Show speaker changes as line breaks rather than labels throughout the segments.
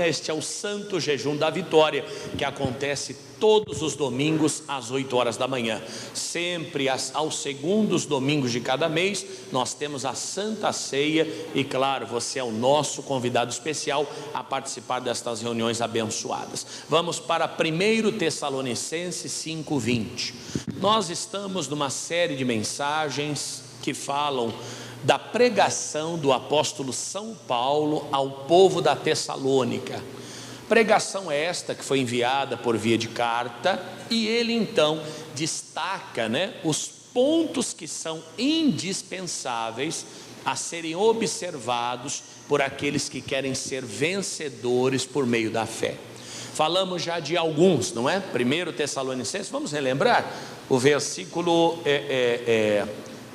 Este é o Santo Jejum da Vitória, que acontece todos os domingos às 8 horas da manhã. Sempre aos segundos domingos de cada mês nós temos a Santa Ceia. E claro, você é o nosso convidado especial a participar destas reuniões abençoadas. Vamos para 1 Tessalonicenses 5:20. Nós estamos numa série de mensagens que falam da pregação do apóstolo São Paulo ao povo da Tessalônica. Pregação esta que foi enviada por via de carta, e ele então destaca, os pontos que são indispensáveis a serem observados por aqueles que querem ser vencedores por meio da fé. Falamos já de alguns, não é? 1 Tessalonicenses, vamos relembrar o versículo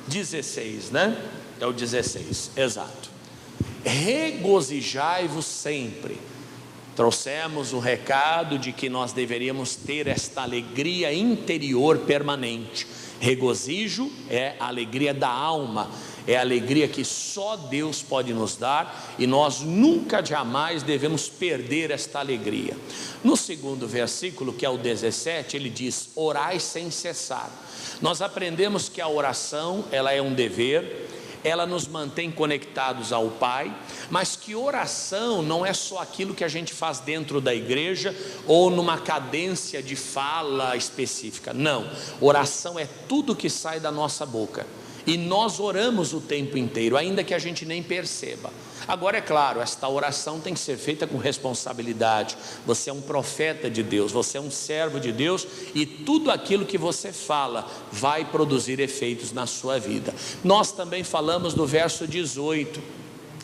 16, né? É o 16, exato. Regozijai-vos sempre. Trouxemos o recado de que nós deveríamos ter esta alegria interior permanente. Regozijo é a alegria da alma, é a alegria que só Deus pode nos dar, e nós nunca jamais devemos perder esta alegria. No segundo versículo, que é o 17, ele diz: orai sem cessar. Nós aprendemos que a oração, ela é um dever, ela nos mantém conectados ao Pai, mas que oração não é só aquilo que a gente faz dentro da igreja ou numa cadência de fala específica. Não, oração é tudo que sai da nossa boca, e nós oramos o tempo inteiro, ainda que a gente nem perceba. Agora, é claro, esta oração tem que ser feita com responsabilidade. Você é um profeta de Deus, você é um servo de Deus, e tudo aquilo que você fala vai produzir efeitos na sua vida. Nós também falamos do verso 18,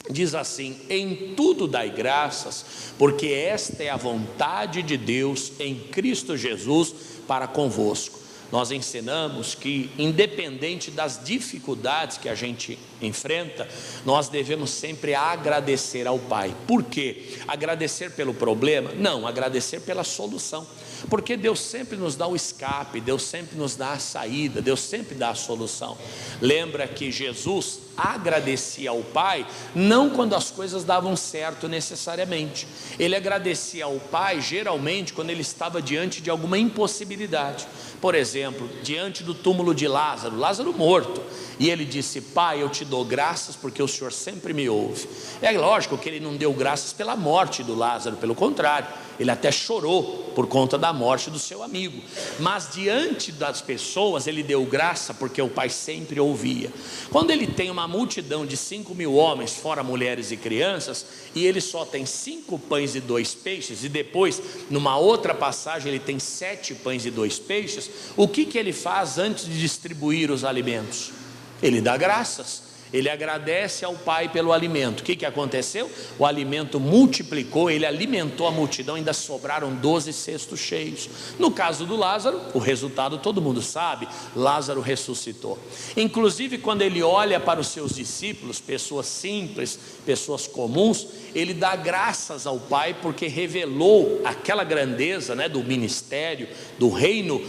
diz assim: em tudo dai graças, porque esta é a vontade de Deus em Cristo Jesus para convosco. Nós ensinamos que, independente das dificuldades que a gente enfrenta, nós devemos sempre agradecer ao Pai. Por quê? Agradecer pelo problema? Não, agradecer pela solução. Porque Deus sempre nos dá o escape, Deus sempre nos dá a saída, Deus sempre dá a solução. Lembra que Jesus agradecia ao Pai, não quando as coisas davam certo necessariamente. Ele agradecia ao Pai geralmente quando ele estava diante de alguma impossibilidade. Por exemplo, diante do túmulo de Lázaro, Lázaro morto, e ele disse: Pai, eu te dou graças porque o Senhor sempre me ouve. É lógico que ele não deu graças pela morte do Lázaro, pelo contrário, ele até chorou por conta da morte do seu amigo, mas diante das pessoas ele deu graça porque o Pai sempre ouvia. Quando ele tem uma multidão de 5.000 homens, fora mulheres e crianças, e ele só tem 5 pães e 2 peixes, e depois numa outra passagem ele tem 7 pães e 2 peixes, o que ele faz antes de distribuir os alimentos? Ele dá graças. Ele agradece ao Pai pelo alimento. O que aconteceu? O alimento multiplicou, ele alimentou a multidão, ainda sobraram 12 cestos cheios. No caso do Lázaro, o resultado todo mundo sabe: Lázaro ressuscitou. Inclusive, quando ele olha para os seus discípulos, pessoas simples, pessoas comuns, ele dá graças ao Pai porque revelou aquela grandeza, do ministério, do reino,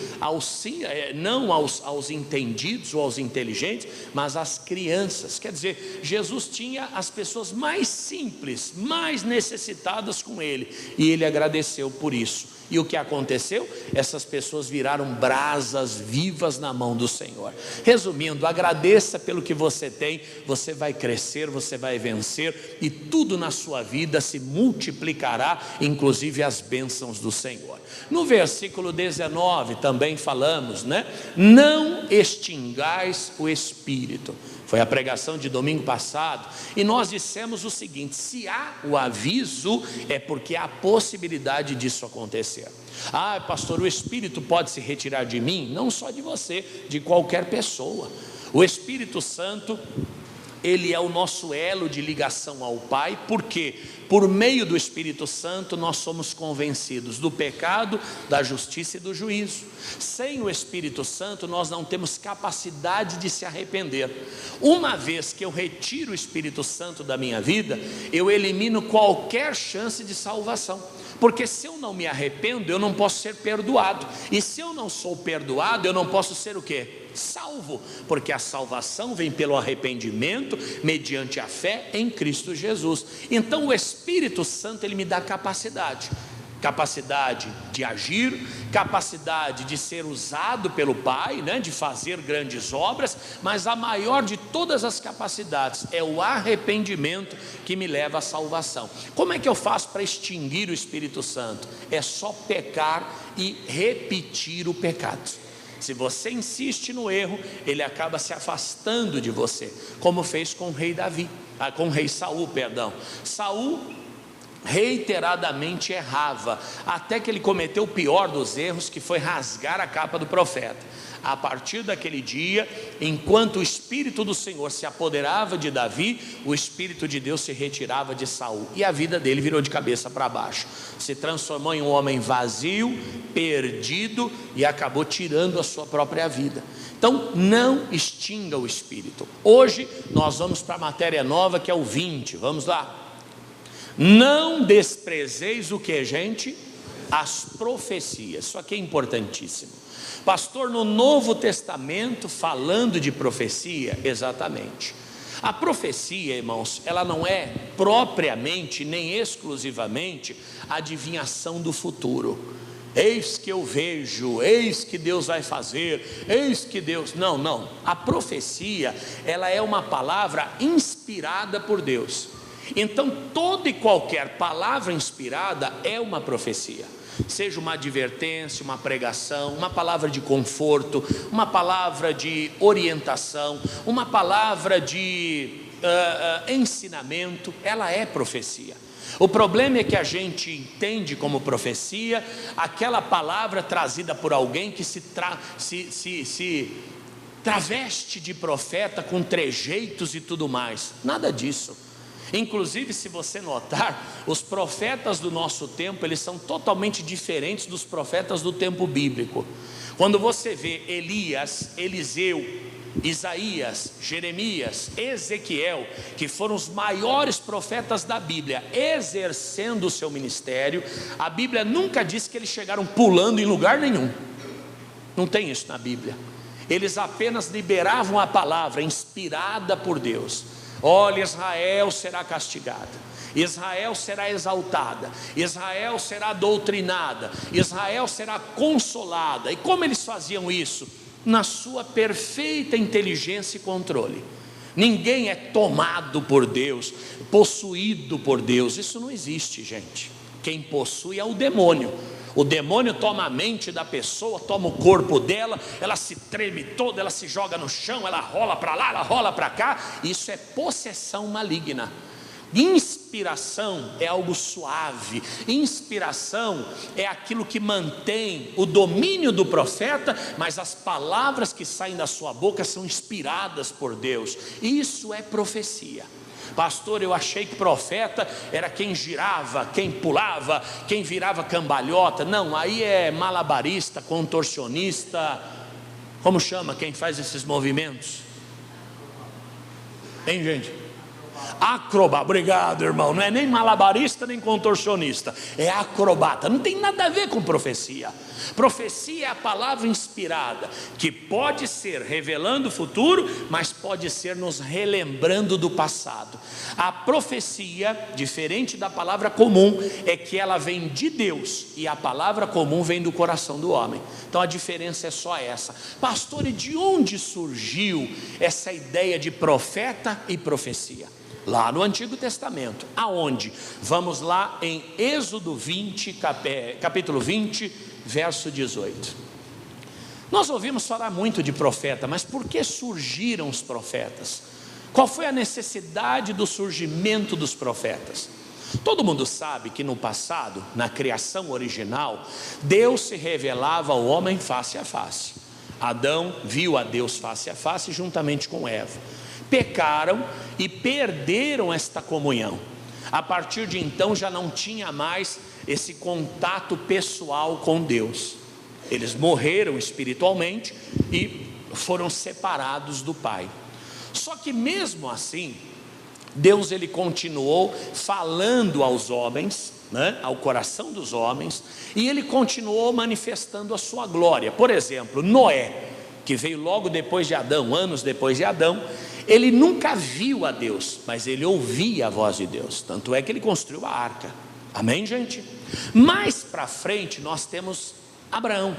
não aos entendidos ou aos inteligentes, mas às crianças. Quer dizer, Jesus tinha as pessoas mais simples, mais necessitadas com ele, e ele agradeceu por isso. E o que aconteceu? Essas pessoas viraram brasas vivas na mão do Senhor. Resumindo, agradeça pelo que você tem, você vai crescer, você vai vencer, e tudo na sua vida se multiplicará, inclusive as bênçãos do Senhor. No versículo 19 também falamos, não extingais o Espírito. Foi a pregação de domingo passado, e nós dissemos o seguinte: se há o aviso, é porque há a possibilidade disso acontecer. Pastor, o Espírito pode se retirar de mim? Não só de você, de qualquer pessoa. O Espírito Santo, ele é o nosso elo de ligação ao Pai, porque por meio do Espírito Santo nós somos convencidos do pecado, da justiça e do juízo. Sem o Espírito Santo nós não temos capacidade de se arrepender. Uma vez que eu retiro o Espírito Santo da minha vida, eu elimino qualquer chance de salvação, porque se eu não me arrependo, eu não posso ser perdoado, e se eu não sou perdoado, eu não posso ser o quê? salvo, porque a salvação vem pelo arrependimento, mediante a fé em Cristo Jesus. Então o Espírito Santo, ele me dá capacidade de agir, capacidade de ser usado pelo Pai, né, de fazer grandes obras, mas a maior de todas as capacidades é o arrependimento que me leva à salvação. Como é que eu faço para extinguir o Espírito Santo? É só pecar e repetir o pecado. Se você insiste no erro, ele acaba se afastando de você, como fez com o rei Saul. Saul reiteradamente errava, até que ele cometeu o pior dos erros, que foi rasgar a capa do profeta. A partir daquele dia, enquanto o Espírito do Senhor se apoderava de Davi, o Espírito de Deus se retirava de Saul, e a vida dele virou de cabeça para baixo, se transformou em um homem vazio, perdido, e acabou tirando a sua própria vida. Então não extinga o Espírito. Hoje nós vamos para a matéria nova, que é o 20, vamos lá. Não desprezeis o que, gente? As profecias. Isso aqui é importantíssimo. Pastor, no Novo Testamento falando de profecia, exatamente. A profecia, irmãos, ela não é propriamente nem exclusivamente adivinhação do futuro. Eis que eu vejo, eis que Deus vai fazer, eis que Deus... Não. A profecia, ela é uma palavra inspirada por Deus. Então toda e qualquer palavra inspirada é uma profecia, seja uma advertência, uma pregação, uma palavra de conforto, uma palavra de orientação, uma palavra de ensinamento, ela é profecia. O problema é que a gente entende como profecia aquela palavra trazida por alguém que se traveste de profeta, com trejeitos e tudo mais. Nada disso. Inclusive, se você notar, os profetas do nosso tempo, eles são totalmente diferentes dos profetas do tempo bíblico. Quando você vê Elias, Eliseu, Isaías, Jeremias, Ezequiel, que foram os maiores profetas da Bíblia, exercendo o seu ministério, a Bíblia nunca diz que eles chegaram pulando em lugar nenhum. Não tem isso na Bíblia. Eles apenas liberavam a palavra inspirada por Deus. Olha, Israel será castigada, Israel será exaltada, Israel será doutrinada, Israel será consolada. E como eles faziam isso? Na sua perfeita inteligência e controle. Ninguém é tomado por Deus, possuído por Deus. Isso não existe, gente. Quem possui é o demônio. O demônio toma a mente da pessoa, toma o corpo dela, ela se treme toda, ela se joga no chão, ela rola para lá, ela rola para cá. Isso é possessão maligna. Inspiração é algo suave. Inspiração é aquilo que mantém o domínio do profeta, mas as palavras que saem da sua boca são inspiradas por Deus. Isso é profecia. Pastor, eu achei que profeta era quem girava, quem pulava, quem virava cambalhota. Não, aí é malabarista, contorcionista. Como chama quem faz esses movimentos? Hein, gente? Acrobata. Obrigado, irmão. Não é nem malabarista nem contorcionista, é acrobata. Não tem nada a ver com profecia. Profecia é a palavra inspirada, que pode ser revelando o futuro, mas pode ser nos relembrando do passado. A profecia, diferente da palavra comum, é que ela vem de Deus, e a palavra comum vem do coração do homem. Então a diferença é só essa. Pastor, e de onde surgiu essa ideia de profeta e profecia? Lá no Antigo Testamento. Aonde? Vamos lá em Êxodo 20, capítulo 20, verso 18. Nós ouvimos falar muito de profeta, mas por que surgiram os profetas? Qual foi a necessidade do surgimento dos profetas? Todo mundo sabe que no passado, na criação original, Deus se revelava ao homem face a face. Adão viu a Deus face a face juntamente com Eva. Pecaram e perderam esta comunhão. A partir de então já não tinha mais esse contato pessoal com Deus. Eles morreram espiritualmente e foram separados do Pai. Só que mesmo assim, Deus ele continuou falando aos homens, né, ao coração dos homens, e ele continuou manifestando a sua glória. Por exemplo, Noé. que veio logo depois de Adão, anos depois de Adão, ele nunca viu a Deus, mas ele ouvia a voz de Deus. Tanto é que ele construiu a arca. Amém, gente? Mais para frente nós temos Abraão,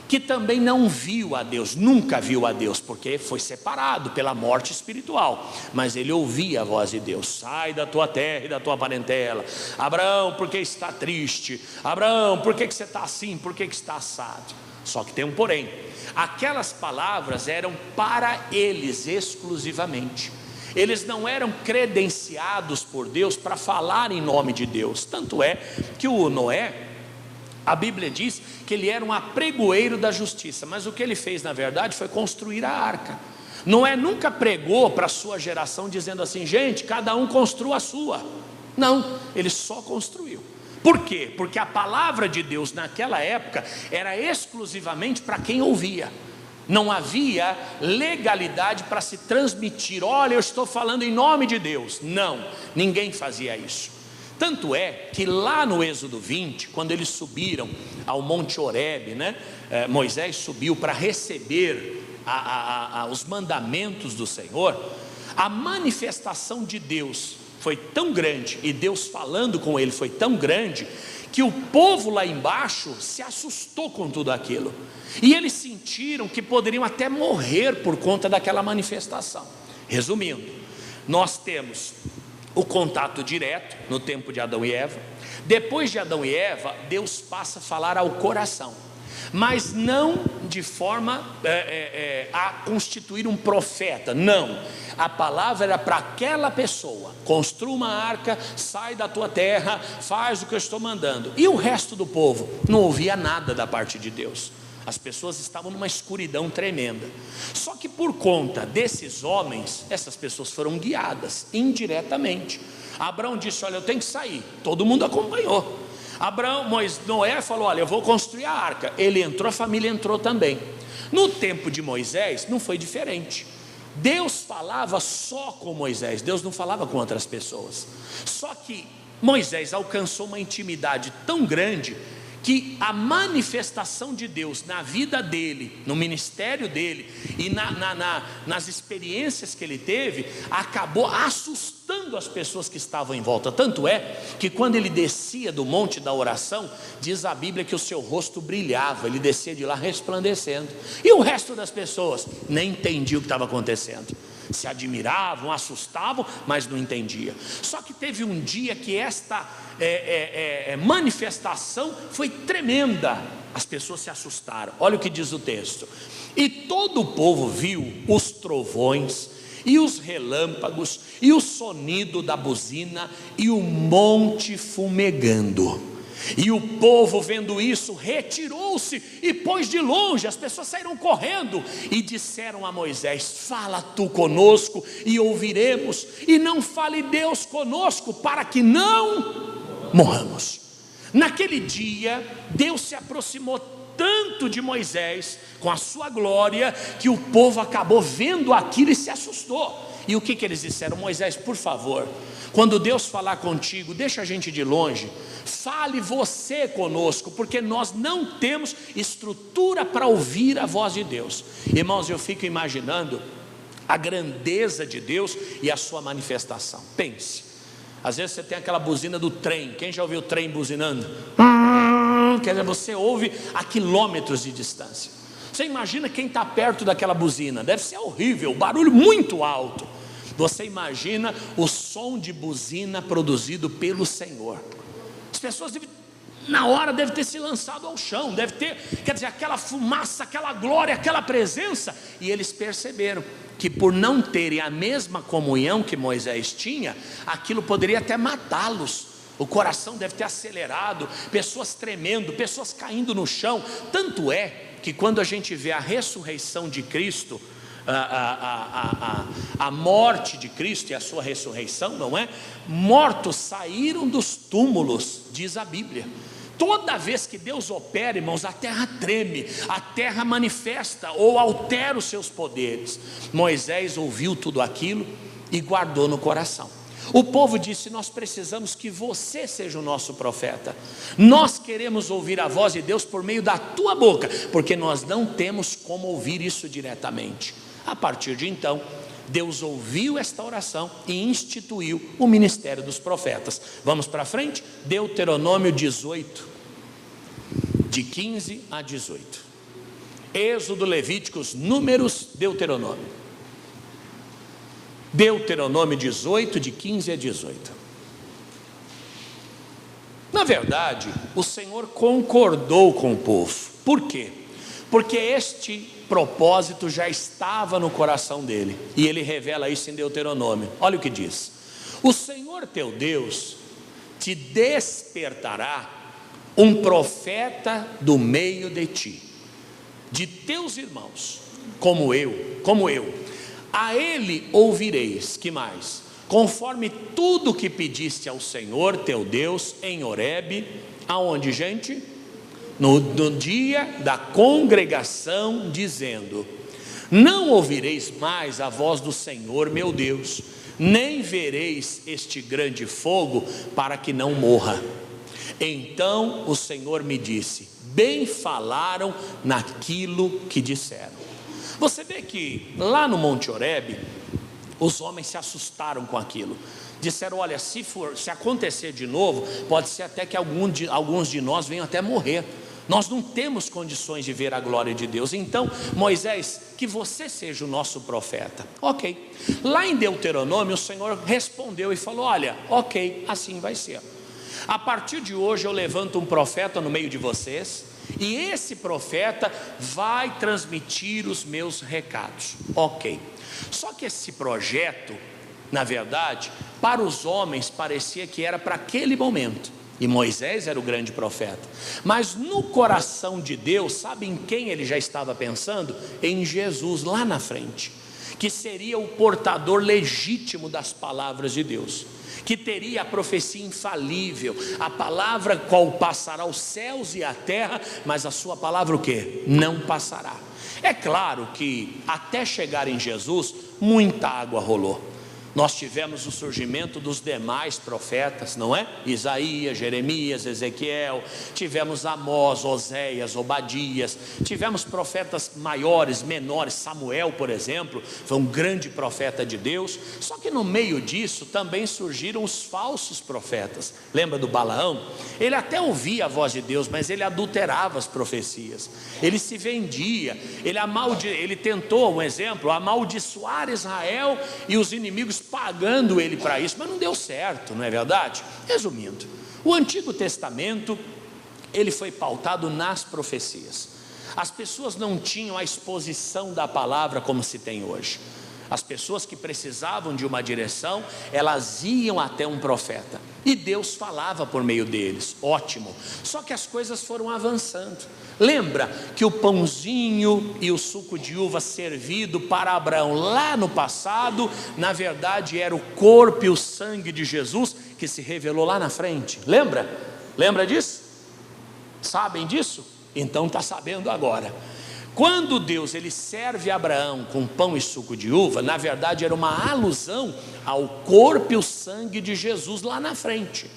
que também não viu a Deus, nunca viu a Deus, porque foi separado pela morte espiritual, mas ele ouvia a voz de Deus: sai da tua terra e da tua parentela. Abraão, por que está triste? Abraão, por que você está assim? Por que está assado? Só que tem um porém: aquelas palavras eram para eles exclusivamente. Eles não eram credenciados por Deus para falar em nome de Deus. Tanto é que o Noé, a Bíblia diz que ele era um apregoeiro da justiça, mas o que ele fez na verdade foi construir a arca. Noé nunca pregou para a sua geração dizendo assim: gente, cada um construa a sua. Não, ele só construiu. Por quê? Porque a palavra de Deus naquela época era exclusivamente para quem ouvia. Não havia legalidade para se transmitir: olha, eu estou falando em nome de Deus. Não, ninguém fazia isso. Tanto é que lá no Êxodo 20, quando eles subiram ao Monte Horebe, Moisés subiu para receber os mandamentos do Senhor. A manifestação de Deus foi tão grande, e Deus falando com ele foi tão grande, que o povo lá embaixo se assustou com tudo aquilo, e eles sentiram que poderiam até morrer por conta daquela manifestação. Resumindo, nós temos o contato direto no tempo de Adão e Eva. Depois de Adão e Eva, Deus passa a falar ao coração, mas não de forma a constituir um profeta. Não, a palavra era para aquela pessoa: construa uma arca, sai da tua terra, faz o que eu estou mandando. E o resto do povo não ouvia nada da parte de Deus. As pessoas estavam numa escuridão tremenda. Só que por conta desses homens, essas pessoas foram guiadas indiretamente. Abraão disse: olha, eu tenho que sair. Todo mundo acompanhou. Noé falou: olha, eu vou construir a arca. Ele entrou, a família entrou também. No tempo de Moisés não foi diferente. Deus falava só com Moisés, Deus não falava com outras pessoas. Só que Moisés alcançou uma intimidade tão grande que a manifestação de Deus na vida dele, no ministério dele e nas experiências que ele teve, acabou assustando as pessoas que estavam em volta. Tanto é que quando ele descia do monte da oração, diz a Bíblia que o seu rosto brilhava, ele descia de lá resplandecendo, e o resto das pessoas nem entendia o que estava acontecendo. Se admiravam, assustavam, mas não entendia. Só que teve um dia que esta manifestação foi tremenda. As pessoas se assustaram. Olha o que diz o texto: e todo o povo viu os trovões e os relâmpagos e o sonido da buzina e o monte fumegando. E o povo, vendo isso, retirou-se e pôs de longe. As pessoas saíram correndo e disseram a Moisés: fala tu conosco e ouviremos, e não fale Deus conosco, para que não morramos. Naquele dia Deus se aproximou tanto de Moisés com a sua glória, que o povo acabou vendo aquilo e se assustou. E o que eles disseram? Moisés, por favor, quando Deus falar contigo, deixa a gente de longe, fale você conosco, porque nós não temos estrutura para ouvir a voz de Deus. Irmãos, eu fico imaginando a grandeza de Deus e a sua manifestação. Pense, às vezes você tem aquela buzina do trem. Quem já ouviu o trem buzinando? Quer dizer, você ouve a quilômetros de distância. Você imagina quem está perto daquela buzina? Deve ser horrível, barulho muito alto. Você imagina o som de buzina produzido pelo Senhor. As pessoas na hora devem ter se lançado ao chão, deve ter, quer dizer, aquela fumaça, aquela glória, aquela presença. E eles perceberam que por não terem a mesma comunhão que Moisés tinha, aquilo poderia até matá-los. O coração deve ter acelerado, pessoas tremendo, pessoas caindo no chão. Tanto é que quando a gente vê a ressurreição de Cristo, a morte de Cristo e a sua ressurreição, não é? Mortos saíram dos túmulos, diz a Bíblia. Toda vez que Deus opera, irmãos, a terra treme, a terra manifesta ou altera os seus poderes. Moisés ouviu tudo aquilo e guardou no coração. O povo disse: nós precisamos que você seja o nosso profeta, nós queremos ouvir a voz de Deus por meio da tua boca, porque nós não temos como ouvir isso diretamente. A partir de então, Deus ouviu esta oração e instituiu o ministério dos profetas. Vamos para frente? Deuteronômio 18, de 15 a 18. Êxodo, Levíticos, Números, Deuteronômio. Deuteronômio 18, de 15 a 18. Na verdade, o Senhor concordou com o povo. Por quê? Porque este propósito já estava no coração dele, e ele revela isso em Deuteronômio. Olha o que diz: o Senhor teu Deus te despertará um profeta do meio de ti, de teus irmãos, como eu. A ele ouvireis, que mais? Conforme tudo que pediste ao Senhor teu Deus em Horebe, aonde, gente? No dia da congregação, dizendo: não ouvireis mais a voz do Senhor meu Deus, nem vereis este grande fogo, para que não morra. Então o Senhor me disse: bem falaram naquilo que disseram. Você vê que lá no Monte Horebe, os homens se assustaram com aquilo. Disseram: olha, se acontecer de novo, pode ser até que alguns de nós venham até morrer. Nós não temos condições de ver a glória de Deus. Então, Moisés, que você seja o nosso profeta. Ok. Lá em Deuteronômio, o Senhor respondeu e falou: olha, ok, assim vai ser. A partir de hoje eu levanto um profeta no meio de vocês, e esse profeta vai transmitir os meus recados. Ok. Só que esse projeto, na verdade, para os homens parecia que era para aquele momento, e Moisés era o grande profeta. Mas no coração de Deus, sabe em quem ele já estava pensando? Em Jesus, lá na frente, que seria o portador legítimo das palavras de Deus, que teria a profecia infalível, a palavra qual passará os céus e a terra, mas a sua palavra o quê? Não passará. É claro que até chegar em Jesus, muita água rolou. Nós tivemos o surgimento dos demais profetas, não é? Isaías, Jeremias, Ezequiel, tivemos Amós, Oséias, Obadias, tivemos profetas maiores, menores. Samuel, por exemplo, foi um grande profeta de Deus. Só que no meio disso também surgiram os falsos profetas. Lembra do Balaão? Ele até ouvia a voz de Deus, mas ele adulterava as profecias, ele se vendia, ele tentou, um exemplo, amaldiçoar Israel e os inimigos pagando ele para isso, mas não deu certo, não é verdade? Resumindo, o Antigo Testamento, ele foi pautado nas profecias. As pessoas não tinham a exposição da palavra como se tem hoje. As pessoas que precisavam de uma direção, elas iam até um profeta, e Deus falava por meio deles. Ótimo. Só que as coisas foram avançando. Lembra que o pãozinho e o suco de uva servido para Abraão lá no passado, na verdade era o corpo e o sangue de Jesus que se revelou lá na frente. Lembra disso? Sabem disso? Então está sabendo agora. Quando Deus ele serve Abraão com pão e suco de uva, na verdade era uma alusão ao corpo e o sangue de Jesus lá na frente.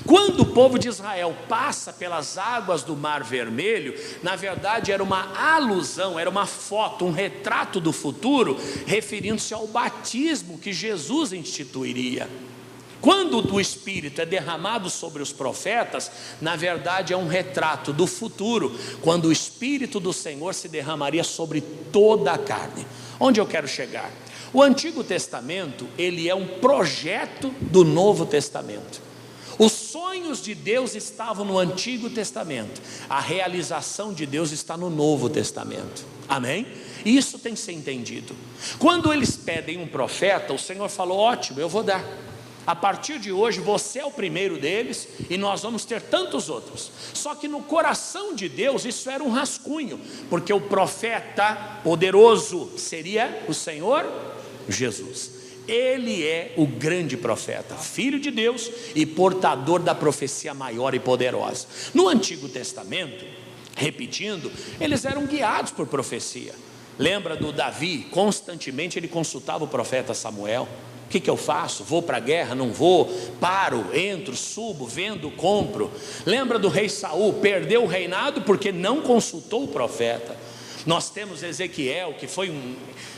Quando o povo de Israel passa pelas águas do Mar Vermelho, na verdade era uma alusão, era uma foto, um retrato do futuro, referindo-se ao batismo que Jesus instituiria. Quando o Espírito é derramado sobre os profetas, na verdade é um retrato do futuro, quando o Espírito do Senhor se derramaria sobre toda a carne. Onde eu quero chegar? O Antigo Testamento, ele é um projeto do Novo Testamento. Os sonhos de Deus estavam no Antigo Testamento, a realização de Deus está no Novo Testamento. Amém? Isso tem que ser entendido. Quando eles pedem um profeta, o Senhor falou: ótimo, eu vou dar. A partir de hoje você é o primeiro deles, e nós vamos ter tantos outros. Só que no coração de Deus isso era um rascunho, porque o profeta poderoso seria o Senhor Jesus. Ele é o grande profeta, filho de Deus e portador da profecia maior e poderosa. No Antigo Testamento, repetindo, eles eram guiados por profecia. Lembra do Davi? Constantemente ele consultava o profeta Samuel. O que eu faço? Vou para a guerra? Não vou? Paro, entro, subo, vendo, compro. Lembra do rei Saul? Perdeu o reinado porque não consultou o profeta. Nós temos Ezequiel, que foi um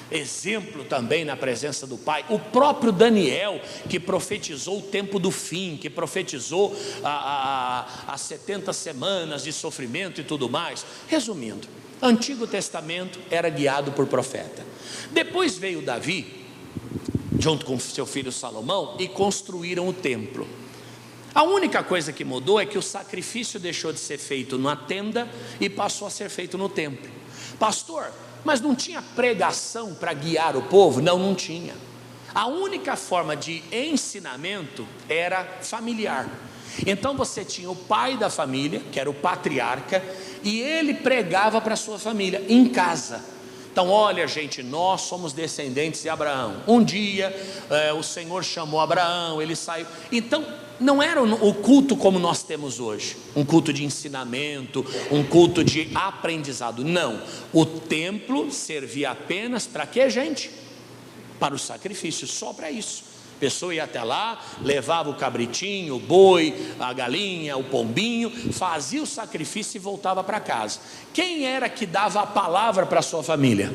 exemplo também na presença do Pai. O próprio Daniel, que profetizou o tempo do fim, que profetizou as 70 semanas de sofrimento e tudo mais. Resumindo, Antigo Testamento era guiado por profeta. Depois veio Davi, junto com seu filho Salomão, e construíram o templo. A única coisa que mudou é que o sacrifício deixou de ser feito na tenda e passou a ser feito no templo. Pastor, mas não tinha pregação para guiar o povo? Não, não tinha. A única forma de ensinamento era familiar. Então você tinha o pai da família, que era o patriarca, e ele pregava para a sua família, em casa. Então olha gente, nós somos descendentes de Abraão. Um dia o Senhor chamou Abraão, ele saiu. Então não era o culto como nós temos hoje, um culto de ensinamento, um culto de aprendizado. Não, o templo servia apenas para quê, gente? Para o sacrifício, só para isso. A pessoa ia até lá, levava o cabritinho, o boi, a galinha, o pombinho, fazia o sacrifício e voltava para casa. Quem era que dava a palavra para a sua família?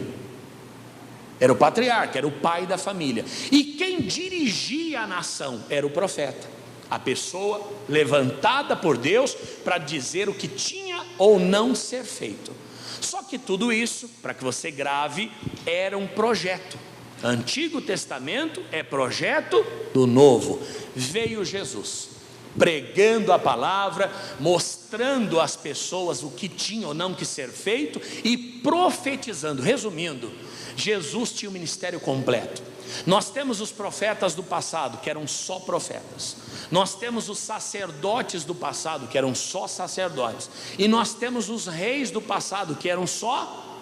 Era o patriarca, era o pai da família. E quem dirigia a nação era o profeta, a pessoa levantada por Deus para dizer o que tinha ou não ser feito. Só que tudo isso, para que você grave, era um projeto. Antigo Testamento é projeto do Novo. Veio Jesus pregando a palavra, mostrando às pessoas o que tinha ou não que ser feito e profetizando. Resumindo, Jesus tinha o ministério completo. Nós temos os profetas do passado, que eram só profetas. Nós temos os sacerdotes do passado, que eram só sacerdotes. E nós temos os reis do passado, que eram só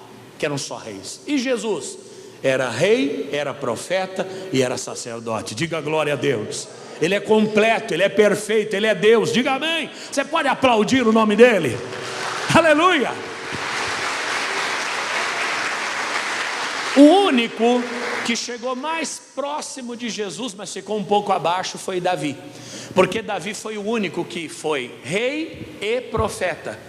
reis. E Jesus era rei, era profeta e era sacerdote. Diga glória a Deus. Ele é completo, ele é perfeito, ele é Deus. Diga amém. Você pode aplaudir o nome dele? Aleluia. O único que chegou mais próximo de Jesus, mas ficou um pouco abaixo, foi Davi. Porque Davi foi o único que foi rei e profeta.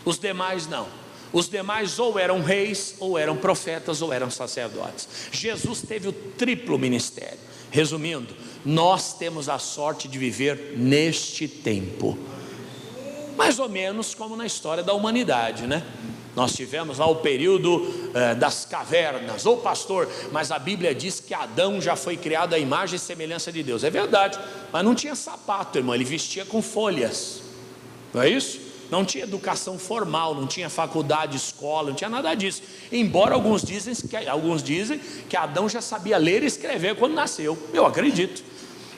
Os demais não. Os demais ou eram reis, ou eram profetas, ou eram sacerdotes. Jesus teve o triplo ministério. Resumindo, nós temos a sorte de viver neste tempo, mais ou menos como na história da humanidade, né? Nós tivemos lá o período das cavernas. Ô pastor, mas a Bíblia diz que Adão já foi criado à imagem e semelhança de Deus. É verdade, mas não tinha sapato, irmão, ele vestia com folhas, não é isso? Não tinha educação formal, não tinha faculdade, escola, não tinha nada disso. Embora alguns dizem que Adão já sabia ler e escrever quando nasceu. Eu acredito.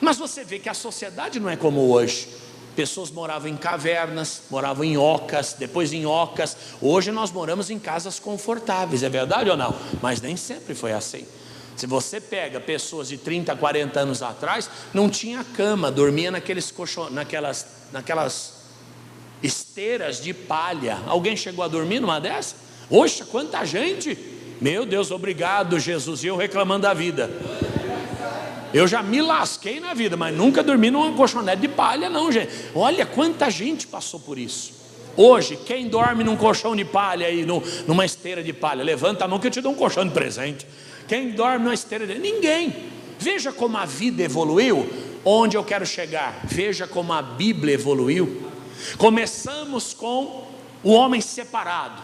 Mas você vê que a sociedade não é como hoje. Pessoas moravam em cavernas, moravam em ocas, depois em ocas. Hoje nós moramos em casas confortáveis, é verdade ou não? Mas nem sempre foi assim. Se você pega pessoas de 30, 40 anos atrás, não tinha cama, dormia naquelas esteiras de palha. Alguém chegou a dormir numa dessa? Oxa, quanta gente! Meu Deus, obrigado Jesus. E eu reclamando da vida. Eu já me lasquei na vida, mas nunca dormi numa colchonete de palha não, gente. Olha quanta gente passou por isso. Hoje, quem dorme num colchão de palha aí, numa esteira de palha? Levanta a mão que eu te dou um colchão de presente. Quem dorme numa esteira de... Ninguém. Veja como a vida evoluiu. Onde eu quero chegar? Veja como a Bíblia evoluiu. Começamos com o homem separado,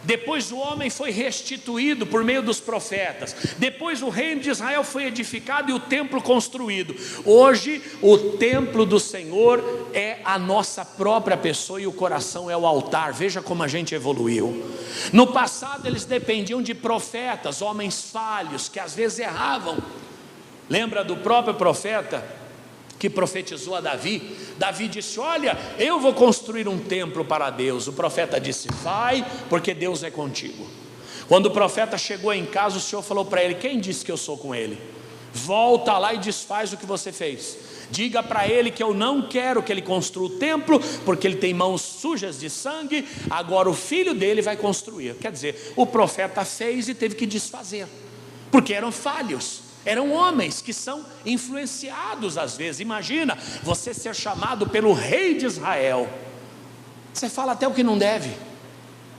depois o homem foi restituído por meio dos profetas, depois o reino de Israel foi edificado e o templo construído. Hoje o templo do Senhor é a nossa própria pessoa e o coração é o altar. Veja como a gente evoluiu. No passado eles dependiam de profetas, homens falhos que às vezes erravam. Lembra do próprio profeta que profetizou a Davi? Davi disse: olha, eu vou construir um templo para Deus. O profeta disse: vai, porque Deus é contigo. Quando o profeta chegou em casa, o Senhor falou para ele: quem disse que eu sou com ele? Volta lá e desfaz o que você fez. Diga para ele que eu não quero que ele construa o templo, porque ele tem mãos sujas de sangue. Agora o filho dele vai construir. Quer dizer, o profeta fez e teve que desfazer, porque eram falhos. Eram homens que são influenciados às vezes. Imagina você ser chamado pelo rei de Israel. Você fala até o que não deve,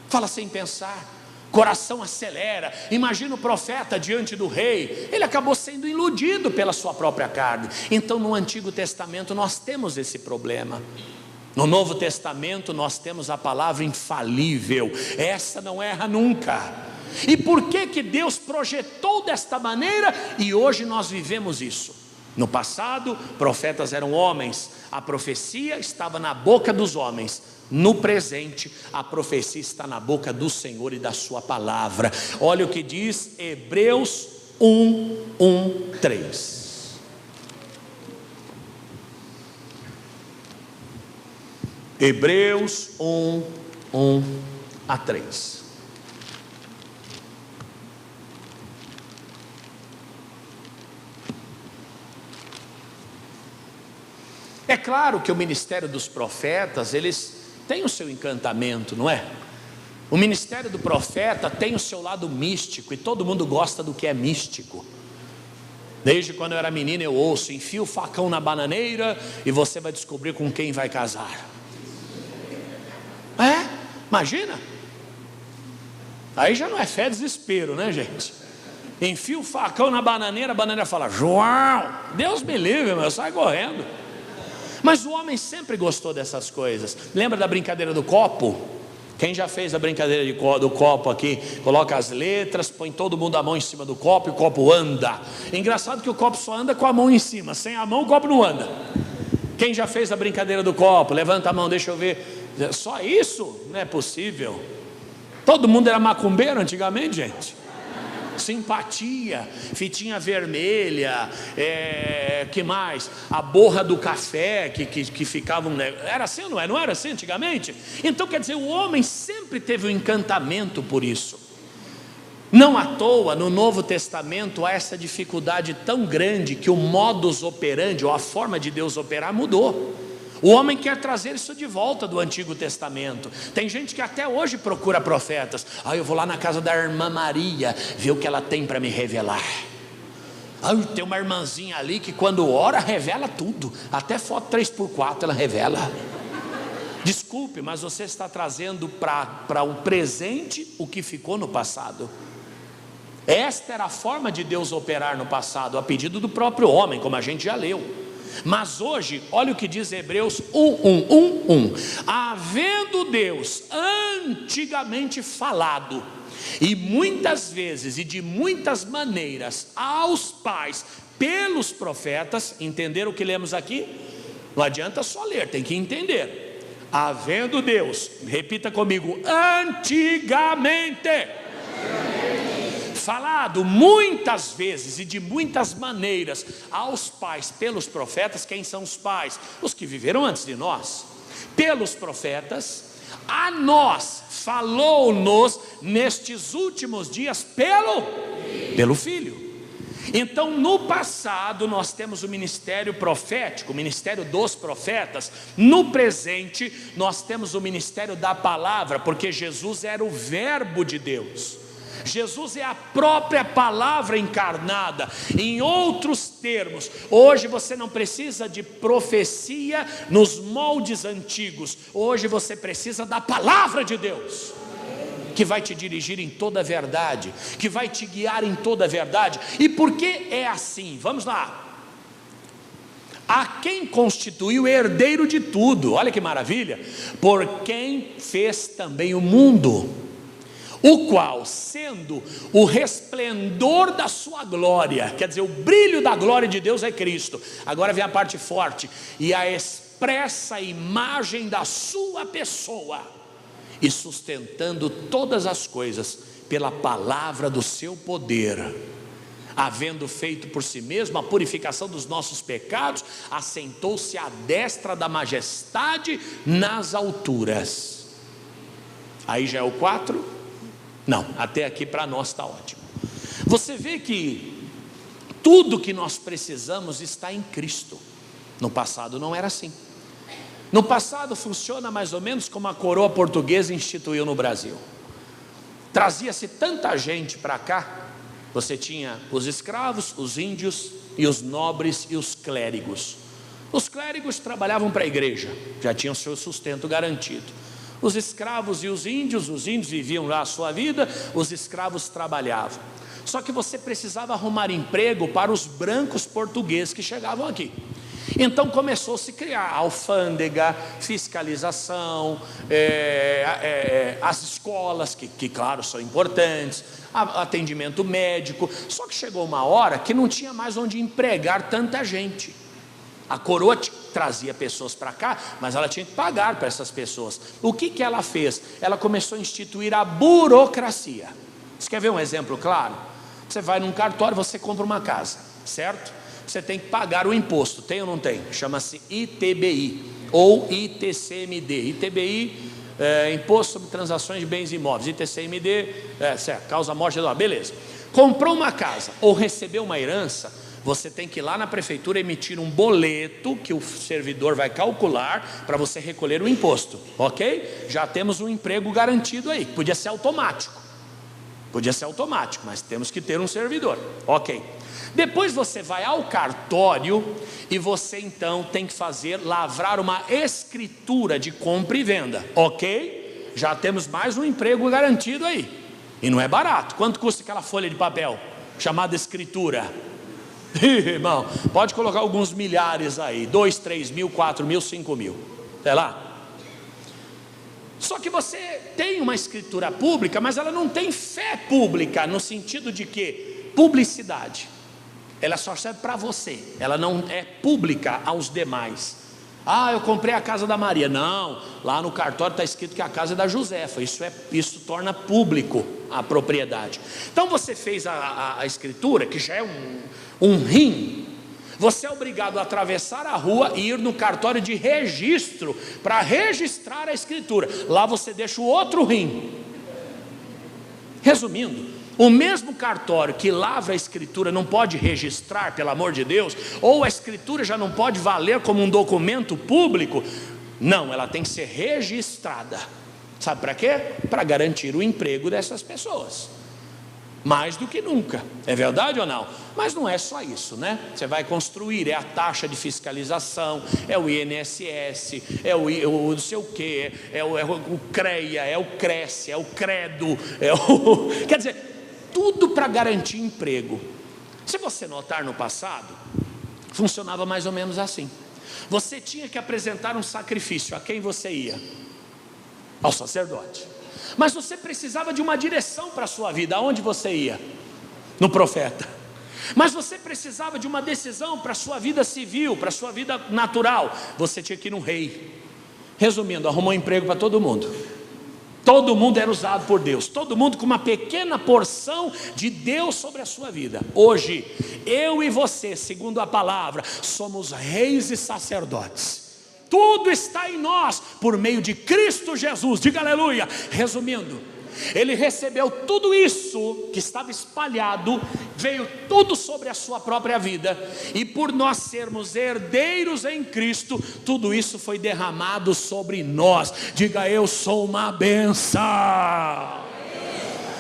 fala sem pensar, coração acelera. Imagina o profeta diante do rei, ele acabou sendo iludido pela sua própria carne. Então no Antigo Testamento nós temos esse problema. No Novo Testamento nós temos a palavra infalível, essa não erra nunca. E por que Deus projetou desta maneira e hoje nós vivemos isso? No passado, profetas eram homens, a profecia estava na boca dos homens. No presente, a profecia está na boca do Senhor e da sua palavra. Olha o que diz Hebreus 1:3. Hebreus 1:1-3. É claro que o ministério dos profetas, eles têm o seu encantamento, não é? O ministério do profeta tem o seu lado místico, e todo mundo gosta do que é místico. Desde quando eu era menino eu ouço: enfia o facão na bananeira e você vai descobrir com quem vai casar. Imagina. Aí já não é fé, desespero, né, gente? Enfia o facão na bananeira, a bananeira fala: João, Deus me livre, meu, sai correndo. Mas o homem sempre gostou dessas coisas. Lembra da brincadeira do copo? Quem já fez a brincadeira do copo aqui? Coloca as letras, põe todo mundo a mão em cima do copo e o copo anda. Engraçado que o copo só anda com a mão em cima, sem a mão o copo não anda. Quem já fez a brincadeira do copo? Levanta a mão, deixa eu ver. Só isso? Não é possível. Todo mundo era macumbeiro antigamente, gente. Simpatia, fitinha vermelha, que mais? A borra do café que ficava era assim ou não é? Não era assim antigamente? Então quer dizer, o homem sempre teve um encantamento por isso. Não à toa no Novo Testamento há essa dificuldade tão grande que o modus operandi, ou a forma de Deus operar, mudou. O homem quer trazer isso de volta do Antigo Testamento. Tem gente que até hoje procura profetas. Eu vou lá na casa da irmã Maria, ver o que ela tem para me revelar. Tem uma irmãzinha ali que quando ora revela tudo, até foto 3x4 ela revela. Desculpe, mas você está trazendo para o presente o que ficou no passado. Esta era a forma de Deus operar no passado, a pedido do próprio homem, como a gente já leu. Mas hoje, olha o que diz Hebreus 1:1. Havendo Deus antigamente falado, e muitas vezes e de muitas maneiras, aos pais pelos profetas. Entenderam o que lemos aqui? Não adianta só ler, tem que entender. Havendo Deus, repita comigo, antigamente falado muitas vezes e de muitas maneiras aos pais pelos profetas. Quem são os pais? Os que viveram antes de nós. Pelos profetas, a nós falou-nos nestes últimos dias pelo Filho. Então no passado nós temos o ministério profético, o ministério dos profetas. No presente nós temos o ministério da palavra, porque Jesus era o verbo de Deus. Jesus é a própria palavra encarnada. Em outros termos, hoje você não precisa de profecia nos moldes antigos. Hoje você precisa da palavra de Deus, que vai te dirigir em toda a verdade, que vai te guiar em toda a verdade. E por que é assim? Vamos lá. A quem constituiu herdeiro de tudo, olha que maravilha, por quem fez também o mundo, o qual, sendo o resplendor da sua glória, quer dizer, o brilho da glória de Deus é Cristo. Agora vem a parte forte: e a expressa imagem da sua pessoa, e sustentando todas as coisas pela palavra do seu poder, havendo feito por si mesmo a purificação dos nossos pecados, assentou-se à destra da majestade nas alturas. Aí já é o 4. Não, até aqui para nós está ótimo. Você vê que tudo que nós precisamos está em Cristo. No passado não era assim. No passado funciona mais ou menos como a coroa portuguesa instituiu no Brasil. Trazia-se tanta gente para cá, Você tinha os escravos, os índios e os nobres e os clérigos. Os clérigos trabalhavam para a igreja, já tinham seu sustento garantido. Os escravos e os índios viviam lá a sua vida, os escravos trabalhavam. Só que você precisava arrumar emprego para os brancos portugueses que chegavam aqui. Então começou a se criar alfândega, fiscalização, as escolas, que claro são importantes, atendimento médico. Só que chegou uma hora que não tinha mais onde empregar tanta gente. A coroa trazia pessoas para cá, mas ela tinha que pagar para essas pessoas. O que ela fez? Ela começou a instituir a burocracia. Você quer ver um exemplo claro? Você vai num cartório, você compra uma casa, certo? Você tem que pagar o imposto, tem ou não tem? Chama-se ITBI ou ITCMD. ITBI é Imposto sobre Transações de Bens Imóveis. ITCMD, certo, causa morte, beleza. Comprou uma casa ou recebeu uma herança, você tem que ir lá na prefeitura emitir um boleto que o servidor vai calcular para você recolher o imposto, ok? Já temos um emprego garantido aí, podia ser automático, mas temos que ter um servidor, ok? Depois você vai ao cartório e você então tem que lavrar uma escritura de compra e venda, ok? Já temos mais um emprego garantido aí, e não é barato. Quanto custa aquela folha de papel chamada escritura? Irmão, pode colocar alguns milhares aí, 2, 3 mil, 4 mil, 5 mil, sei lá. Só que você tem uma escritura pública, mas ela não tem fé pública, no sentido de que publicidade, ela só serve para você, ela não é pública aos demais. Eu comprei a casa da Maria. Não, lá no cartório está escrito que a casa é da Josefa. Isso torna público a propriedade. Então você fez a escritura, que já é um rim. Você é obrigado a atravessar a rua e ir no cartório de registro para registrar a escritura. Lá você deixa o outro rim. Resumindo, o mesmo cartório que lavra a escritura não pode registrar, pelo amor de Deus, ou a escritura já não pode valer como um documento público. Não, ela tem que ser registrada. Sabe para quê? Para garantir o emprego dessas pessoas. Mais do que nunca, é verdade ou não? Mas não é só isso, né? Você vai construir, é a taxa de fiscalização, é o INSS, é o não sei o que, é o CREA, é o Cresce, é o Credo, quer dizer, tudo para garantir emprego. Se você notar, no passado funcionava mais ou menos assim. Você tinha que apresentar um sacrifício. A quem você ia? Ao sacerdote. Mas você precisava de uma direção para a sua vida. Aonde você ia? No profeta. Mas você precisava de uma decisão para a sua vida civil, para a sua vida natural. Você tinha que ir no rei. Resumindo, arrumou emprego para todo mundo. Todo mundo era usado por Deus, todo mundo com uma pequena porção de Deus sobre a sua vida. Hoje, eu e você, segundo a palavra, somos reis e sacerdotes. Tudo está em nós, por meio de Cristo Jesus, diga aleluia. Resumindo, ele recebeu tudo isso que estava espalhado, veio tudo sobre a sua própria vida, e por nós sermos herdeiros em Cristo, tudo isso foi derramado sobre nós. Diga, eu sou uma bênção.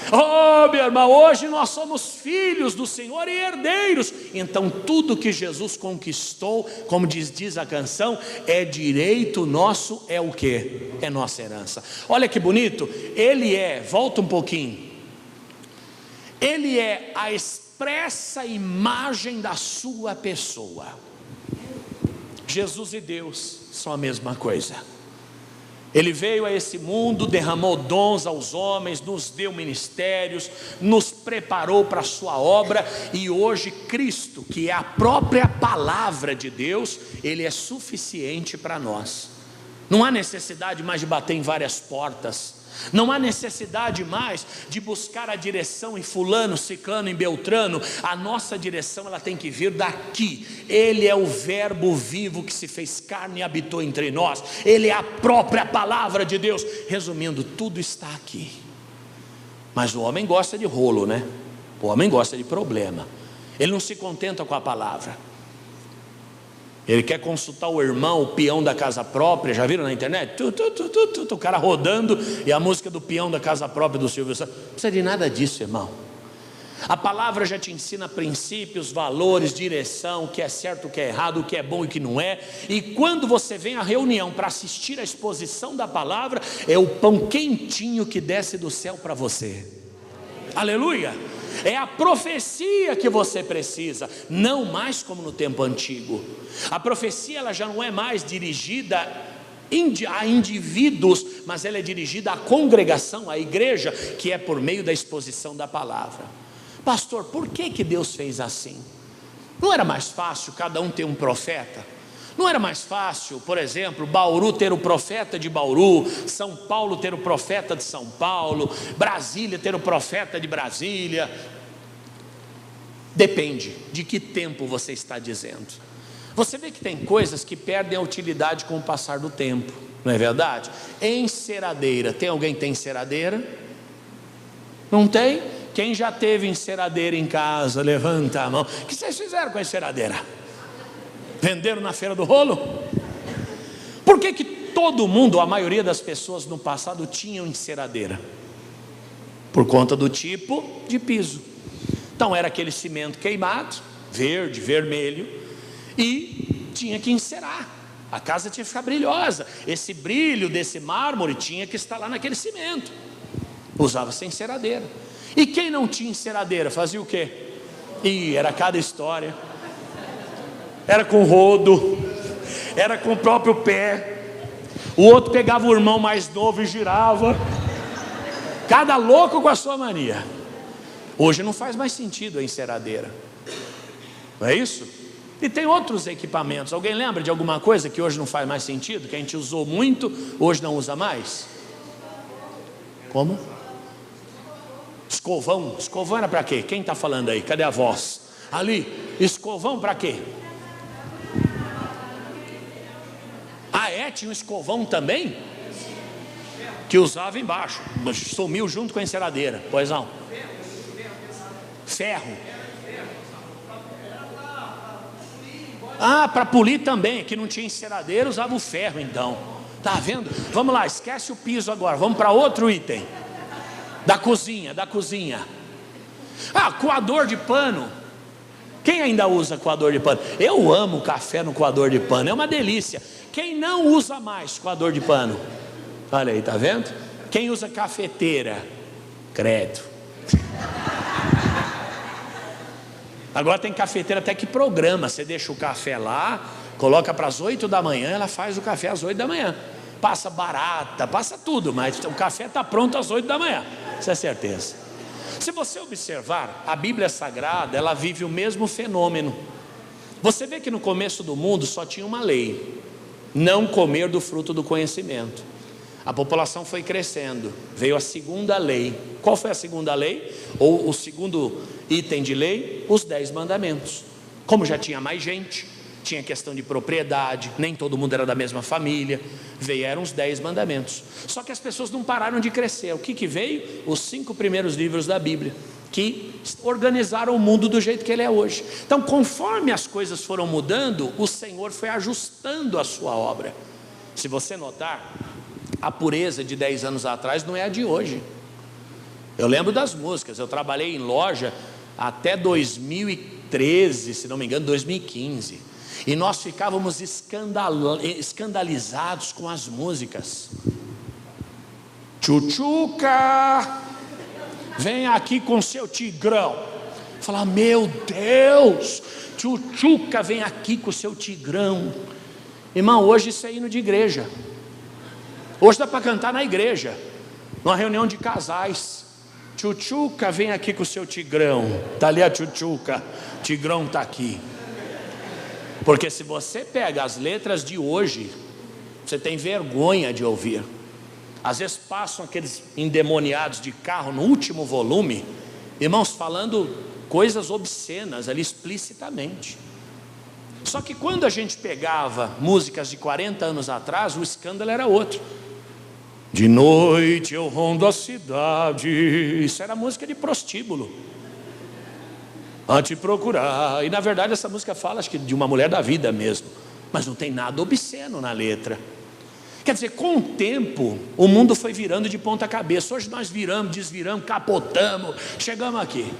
Oh, meu irmão, hoje nós somos filhos do Senhor e herdeiros. Então tudo que Jesus conquistou, como diz a canção, é direito nosso, é o que? É nossa herança. Olha que bonito, volta um pouquinho, ele é a expressa imagem da sua pessoa. Jesus e Deus são a mesma coisa. Ele veio a esse mundo, derramou dons aos homens, nos deu ministérios, nos preparou para a sua obra, e hoje Cristo, que é a própria palavra de Deus, Ele é suficiente para nós. Não há necessidade mais de bater em várias portas, não há necessidade mais de buscar a direção em fulano, ciclano, em beltrano. A nossa direção, ela tem que vir daqui. Ele é o verbo vivo que se fez carne e habitou entre nós. Ele é a própria palavra de Deus. Resumindo, tudo está aqui. Mas o homem gosta de rolo, né? O homem gosta de problema. Ele não se contenta com a palavra. Ele quer consultar o irmão, o peão da casa própria. Já viram na internet? O cara rodando, e a música do peão da casa própria do Silvio Santos. Não precisa de nada disso, irmão. A palavra já te ensina princípios, valores, direção, o que é certo, o que é errado, o que é bom e o que não é. E quando você vem à reunião para assistir à exposição da palavra, é o pão quentinho que desce do céu para você. Aleluia! É a profecia que você precisa, não mais como no tempo antigo. A profecia ela já não é mais dirigida a indivíduos, mas ela é dirigida à congregação, à igreja, que é por meio da exposição da palavra. Pastor, por que Deus fez assim? Não era mais fácil cada um ter um profeta? Não era mais fácil, por exemplo, Bauru ter o profeta de Bauru, São Paulo ter o profeta de São Paulo, Brasília ter o profeta de Brasília? Depende de que tempo você está dizendo. Você vê que tem coisas que perdem a utilidade com o passar do tempo, não é verdade? Enceradeira, tem alguém que tem enceradeira? Não tem? Quem já teve enceradeira em casa, levanta a mão. O que vocês fizeram com a enceradeira? Venderam na feira do rolo? Por que todo mundo, a maioria das pessoas no passado tinham enceradeira? Por conta do tipo de piso. Então era aquele cimento queimado, verde, vermelho, e tinha que encerar. A casa tinha que ficar brilhosa. Esse brilho desse mármore tinha que estar lá naquele cimento. Usava-se enceradeira. E quem não tinha enceradeira fazia o quê? Era cada história. Era com rodo, era com o próprio pé. O outro pegava o irmão mais novo e girava. Cada louco com a sua mania. Hoje não faz mais sentido a enceradeira, não é isso? E tem outros equipamentos. Alguém lembra de alguma coisa que hoje não faz mais sentido, que a gente usou muito, hoje não usa mais? Como? Escovão. Escovão era para quê? Quem está falando aí? Cadê a voz? Ali, escovão para quê? Ah, tinha um escovão também? Que usava embaixo, mas sumiu junto com a enceradeira. Pois não? Ferro. Ah, para polir também, que não tinha enceradeira, usava o ferro então. Tá vendo? Vamos lá, esquece o piso agora, vamos para outro item. Da cozinha. Ah, coador de pano. Quem ainda usa coador de pano? Eu amo café no coador de pano, é uma delícia. Quem não usa mais coador de pano? Olha aí, tá vendo? Quem usa cafeteira? Credo. Agora tem cafeteira até que programa. Você deixa o café lá, coloca para as 8 da manhã, ela faz o café às 8 da manhã. Passa barata, passa tudo, mas o café está pronto às 8 da manhã. Isso é certeza. Se você observar, a Bíblia Sagrada, ela vive o mesmo fenômeno. Você vê que no começo do mundo só tinha uma lei: não comer do fruto do conhecimento. A população foi crescendo, veio a segunda lei. Qual foi a segunda lei? Ou o segundo item de lei? Os 10 mandamentos. Como já tinha mais gente, tinha questão de propriedade, nem todo mundo era da mesma família, vieram os 10 mandamentos. Só que as pessoas não pararam de crescer. O que veio? Os 5 primeiros livros da Bíblia, que organizaram o mundo do jeito que ele é hoje. Então, conforme as coisas foram mudando, o Senhor foi ajustando a sua obra. Se você notar, a pureza de 10 anos atrás não é a de hoje. Eu lembro das músicas. Eu trabalhei em loja até 2013, se não me engano, 2015. E nós ficávamos escandalizados com as músicas. Tchutchuca, vem aqui com seu tigrão. Falar, meu Deus, Tchutchuca, vem aqui com seu tigrão. Irmão, hoje isso é hino de igreja. Hoje dá para cantar na igreja, numa reunião de casais. Tchutchuca, vem aqui com o seu tigrão. Está ali a Tchutchuca, tigrão está aqui. Porque se você pega as letras de hoje, você tem vergonha de ouvir. Às vezes passam aqueles endemoniados de carro no último volume, irmãos, falando coisas obscenas ali explicitamente. Só que quando a gente pegava músicas de 40 anos atrás, o escândalo era outro. De noite eu rondo a cidade. Isso era música de prostíbulo. A te procurar. E na verdade essa música fala, acho que de uma mulher da vida mesmo, mas não tem nada obsceno na letra. Quer dizer, com o tempo o mundo foi virando de ponta cabeça. Hoje nós viramos, desviramos, capotamos, chegamos aqui.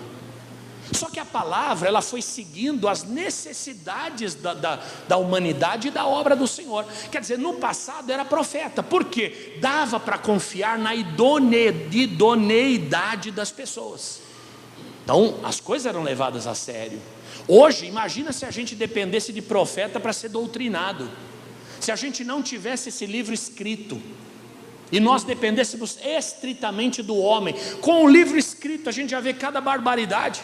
Só que a palavra, ela foi seguindo as necessidades da humanidade e da obra do Senhor. Quer dizer, no passado era profeta. Por quê? Dava para confiar na idoneidade das pessoas. Então, as coisas eram levadas a sério. Hoje, imagina se a gente dependesse de profeta para ser doutrinado. Se a gente não tivesse esse livro escrito e nós dependêssemos estritamente do homem. Com o livro escrito a gente já vê cada barbaridade.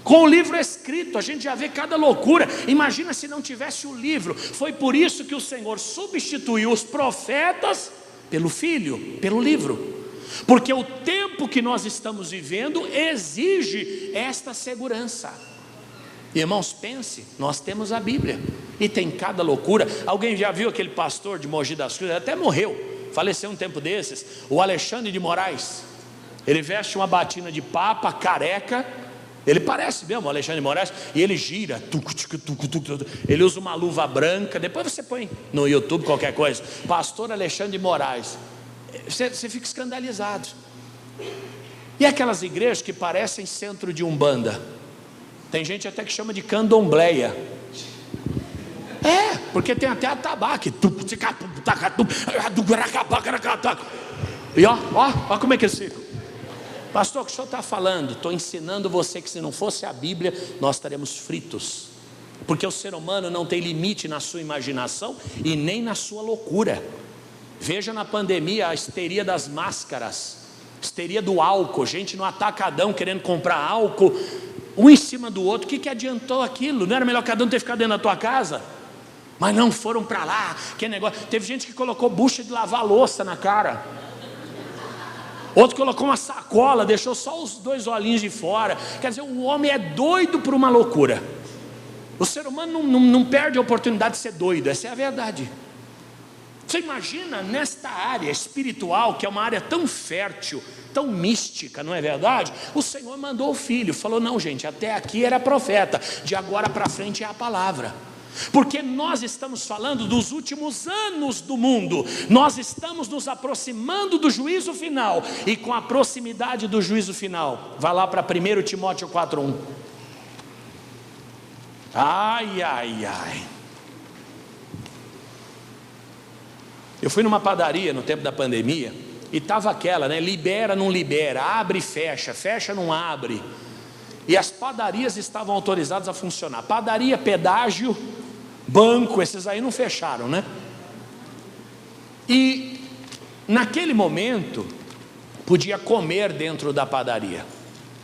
Com o livro escrito a gente já vê cada loucura. Imagina se não tivesse o livro. Foi por isso que o Senhor substituiu os profetas pelo Filho, pelo livro. Porque o tempo que nós estamos vivendo exige esta segurança. Irmãos, pense, nós temos a Bíblia e tem cada loucura. Alguém já viu aquele pastor de Mogi das Cruzes? Ele até morreu, faleceu um tempo desses, o Alexandre de Moraes. Ele veste uma batina de papa, careca. Ele parece mesmo o Alexandre de Moraes. E ele gira, ele usa uma luva branca. Depois você põe no YouTube qualquer coisa, pastor Alexandre de Moraes. Você fica escandalizado. E aquelas igrejas que parecem centro de umbanda, tem gente até que chama de candombleia. Porque tem até atabaque. E ó como é que eles ficam. Pastor, o que o senhor está falando? Estou ensinando você que se não fosse a Bíblia, nós estaremos fritos. Porque o ser humano não tem limite na sua imaginação e nem na sua loucura. Veja na pandemia a histeria das máscaras, histeria do álcool, gente no atacadão querendo comprar álcool, um em cima do outro. O que adiantou aquilo? Não era melhor cada um ter ficado dentro da tua casa? Mas não, foram para lá, que negócio. Teve gente que colocou bucha de lavar louça na cara. Outro colocou uma sacola, deixou só os 2 olhinhos de fora. Quer dizer, o homem é doido por uma loucura. O ser humano não perde a oportunidade de ser doido, essa é a verdade. Você imagina nesta área espiritual, que é uma área tão fértil, tão mística, não é verdade? O Senhor mandou o Filho, falou: não, gente, até aqui era profeta, de agora para frente é a palavra. Porque nós estamos falando dos últimos anos do mundo, nós estamos nos aproximando do juízo final. E com a proximidade do juízo final, vai lá para 1 Timóteo 4:1. Ai. Eu fui numa padaria no tempo da pandemia e estava aquela, né? Libera, não libera, abre e fecha, fecha, não abre. E as padarias estavam autorizadas a funcionar. Padaria, pedágio, banco, esses aí não fecharam, né? E naquele momento podia comer dentro da padaria.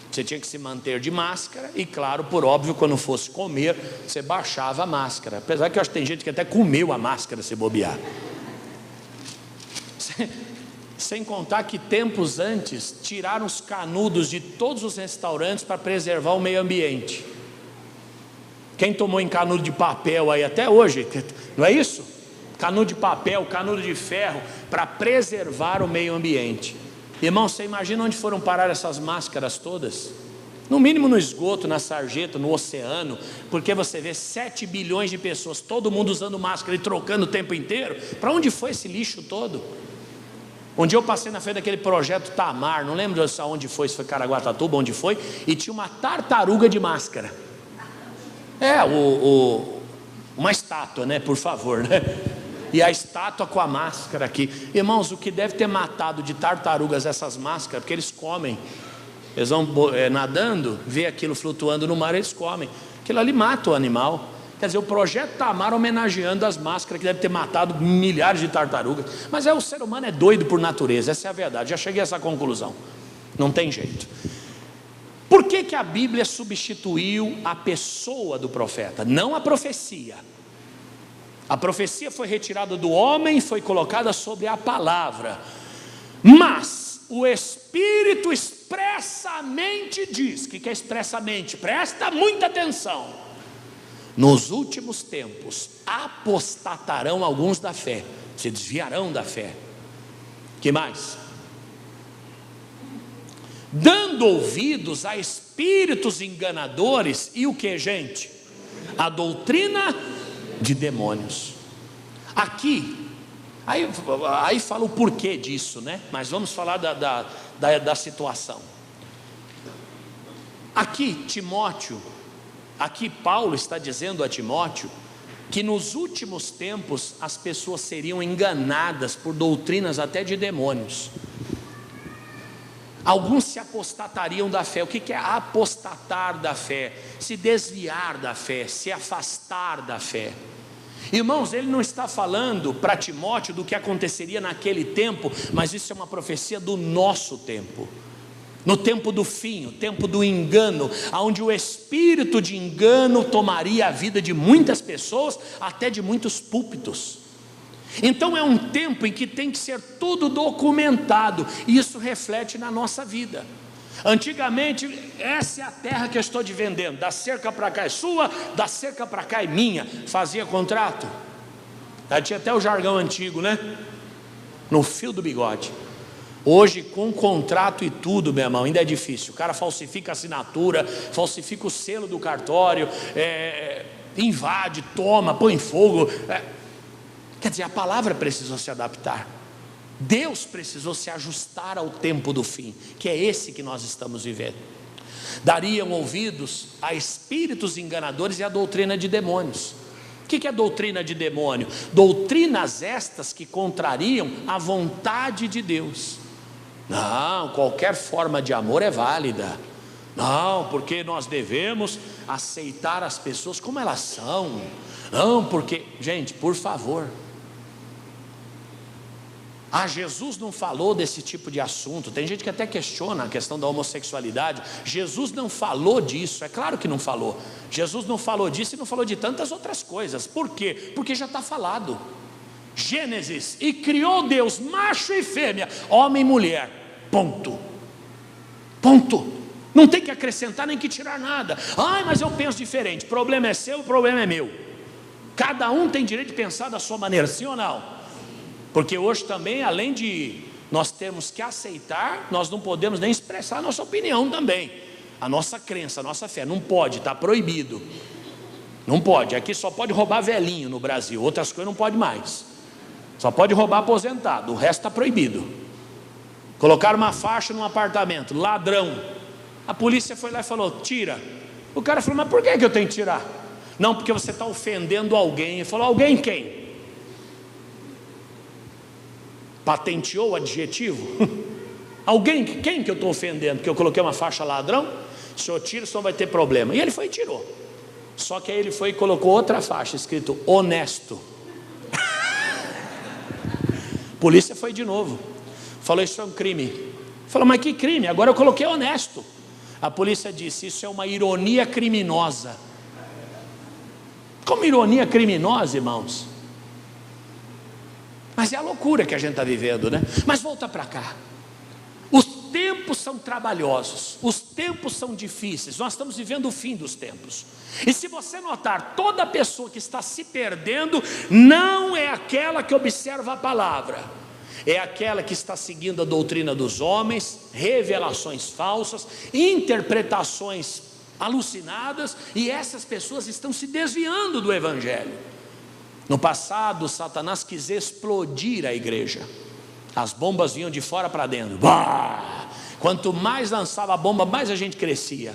Você tinha que se manter de máscara e, claro, por óbvio, quando fosse comer, você baixava a máscara. Apesar que eu acho que tem gente que até comeu a máscara se bobear. Sem contar que tempos antes tiraram os canudos de todos os restaurantes para preservar o meio ambiente. Quem tomou em canudo de papel aí até hoje, não é isso? Canudo de papel, canudo de ferro, para preservar o meio ambiente. Irmão, você imagina onde foram parar essas máscaras todas? No mínimo no esgoto, na sarjeta, no oceano. Porque você vê 7 bilhões de pessoas, todo mundo usando máscara e trocando o tempo inteiro. Para onde foi esse lixo todo? Um dia eu passei na frente daquele projeto Tamar, não lembro onde foi, se foi Caraguatatuba, onde foi, e tinha uma tartaruga de máscara. Uma estátua, né, por favor, né? E a estátua com a máscara aqui. Irmãos, o que deve ter matado de tartarugas essas máscaras, porque eles comem. Eles vão nadando, vê aquilo flutuando no mar, eles comem. Aquilo ali mata o animal. Quer dizer, o projeto Tamar homenageando as máscaras que deve ter matado milhares de tartarugas. Mas o ser humano é doido por natureza, essa é a verdade. Já cheguei a essa conclusão. Não tem jeito. Por que a Bíblia substituiu a pessoa do profeta? Não a profecia. A profecia foi retirada do homem e foi colocada sobre a palavra. Mas o Espírito expressamente diz. O que é expressamente? Presta muita atenção. Nos últimos tempos apostatarão alguns da fé, se desviarão da fé. Que mais? Dando ouvidos a espíritos enganadores. E o que, gente? A doutrina de demônios. Aqui, aí fala o porquê disso, né? Mas vamos falar da situação. Aqui Timóteo, aqui Paulo está dizendo a Timóteo que nos últimos tempos as pessoas seriam enganadas por doutrinas até de demônios. Alguns se apostatariam da fé. O que é apostatar da fé? Se desviar da fé, se afastar da fé. Irmãos, ele não está falando para Timóteo do que aconteceria naquele tempo, mas isso é uma profecia do nosso tempo. No tempo do fim, o tempo do engano, onde o espírito de engano tomaria a vida de muitas pessoas, até de muitos púlpitos. Então é um tempo em que tem que ser tudo documentado, e isso reflete na nossa vida. Antigamente, essa é a terra que eu estou te vendendo, da cerca para cá é sua, da cerca para cá é minha. Fazia contrato, tinha até o jargão antigo, né? No fio do bigode. Hoje, com contrato e tudo, meu irmão, ainda é difícil. O cara falsifica a assinatura, falsifica o selo do cartório, invade, toma, põe fogo. Quer dizer, a palavra precisou se adaptar. Deus precisou se ajustar ao tempo do fim, que é esse que nós estamos vivendo. Dariam ouvidos a espíritos enganadores e a doutrina de demônios. O que é doutrina de demônio? Doutrinas estas que contrariam a vontade de Deus. Não, qualquer forma de amor é válida. Não, porque nós devemos aceitar as pessoas como elas são. Não, porque, gente, por favor. Jesus não falou desse tipo de assunto. Tem gente que até questiona a questão da homossexualidade. Jesus não falou disso, é claro que não falou. Jesus não falou disso e não falou de tantas outras coisas. Por quê? Porque já está falado. Gênesis, e criou Deus macho e fêmea, homem e mulher, ponto. Ponto. Não tem que acrescentar nem que tirar nada. Mas eu penso diferente. O problema é seu, o problema é meu. Cada um tem direito de pensar da sua maneira, sim ou não? Porque hoje também, além de nós termos que aceitar, nós não podemos nem expressar a nossa opinião também. A nossa crença, a nossa fé, não pode, está proibido. Não pode, aqui só pode roubar velhinho no Brasil, outras coisas não pode mais. Só pode roubar aposentado, o resto está proibido. Colocaram uma faixa num apartamento, ladrão. A polícia foi lá e falou, tira. O cara falou, mas por que eu tenho que tirar? Não, porque você está ofendendo alguém. Ele falou, alguém quem? Patenteou o adjetivo? Alguém, quem que eu estou ofendendo? Porque eu coloquei uma faixa ladrão? Se o senhor tira, o senhor vai ter problema. E ele foi e tirou. Só que aí ele foi e colocou outra faixa, escrito honesto. A polícia foi de novo. Falou, isso é um crime. Falou, mas que crime? Agora eu coloquei honesto. A polícia disse, isso é uma ironia criminosa. Como ironia criminosa, irmãos? Mas é a loucura que a gente está vivendo, né? Mas volta para cá. Os tempos são trabalhosos, os tempos são difíceis. Nós estamos vivendo o fim dos tempos. E se você notar, toda pessoa que está se perdendo não é aquela que observa a palavra, é aquela que está seguindo a doutrina dos homens, revelações falsas, interpretações alucinadas, e essas pessoas estão se desviando do evangelho. No passado, Satanás quis explodir a igreja. As bombas vinham de fora para dentro. Bah! Quanto mais lançava a bomba, mais a gente crescia.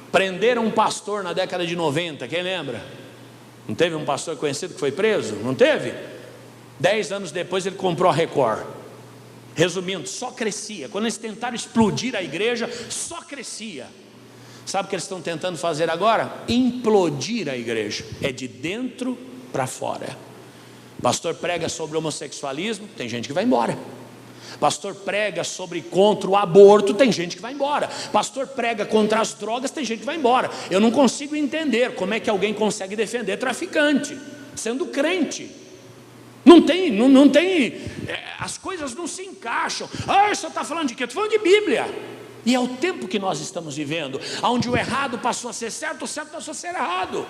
Prenderam um pastor na década de 90, quem lembra? Não teve um pastor conhecido que foi preso? Não teve? 10 anos depois ele comprou a Record. Resumindo, só crescia. Quando eles tentaram explodir a igreja, só crescia. Sabe o que eles estão tentando fazer agora? Implodir a igreja. É de dentro para fora. Pastor prega sobre homossexualismo, tem gente que vai embora. Pastor prega sobre contra o aborto, tem gente que vai embora. Pastor prega contra as drogas, tem gente que vai embora. Eu não consigo entender como é que alguém consegue defender traficante sendo crente. Não tem, as coisas não se encaixam. Você está falando de quê? Estou falando de Bíblia. E é o tempo que nós estamos vivendo, onde o errado passou a ser certo, o certo passou a ser errado.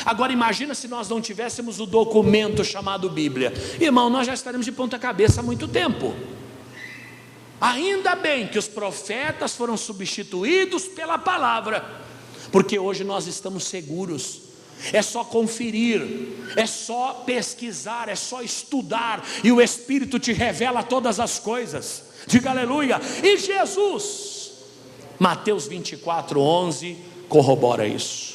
Agora imagina se nós não tivéssemos o documento chamado Bíblia. Irmão, nós já estaremos de ponta cabeça há muito tempo. Ainda bem que os profetas foram substituídos pela palavra, porque hoje nós estamos seguros. É só conferir, é só pesquisar, é só estudar, e o Espírito te revela todas as coisas. Diga aleluia. E Jesus, Mateus 24:11 corrobora isso.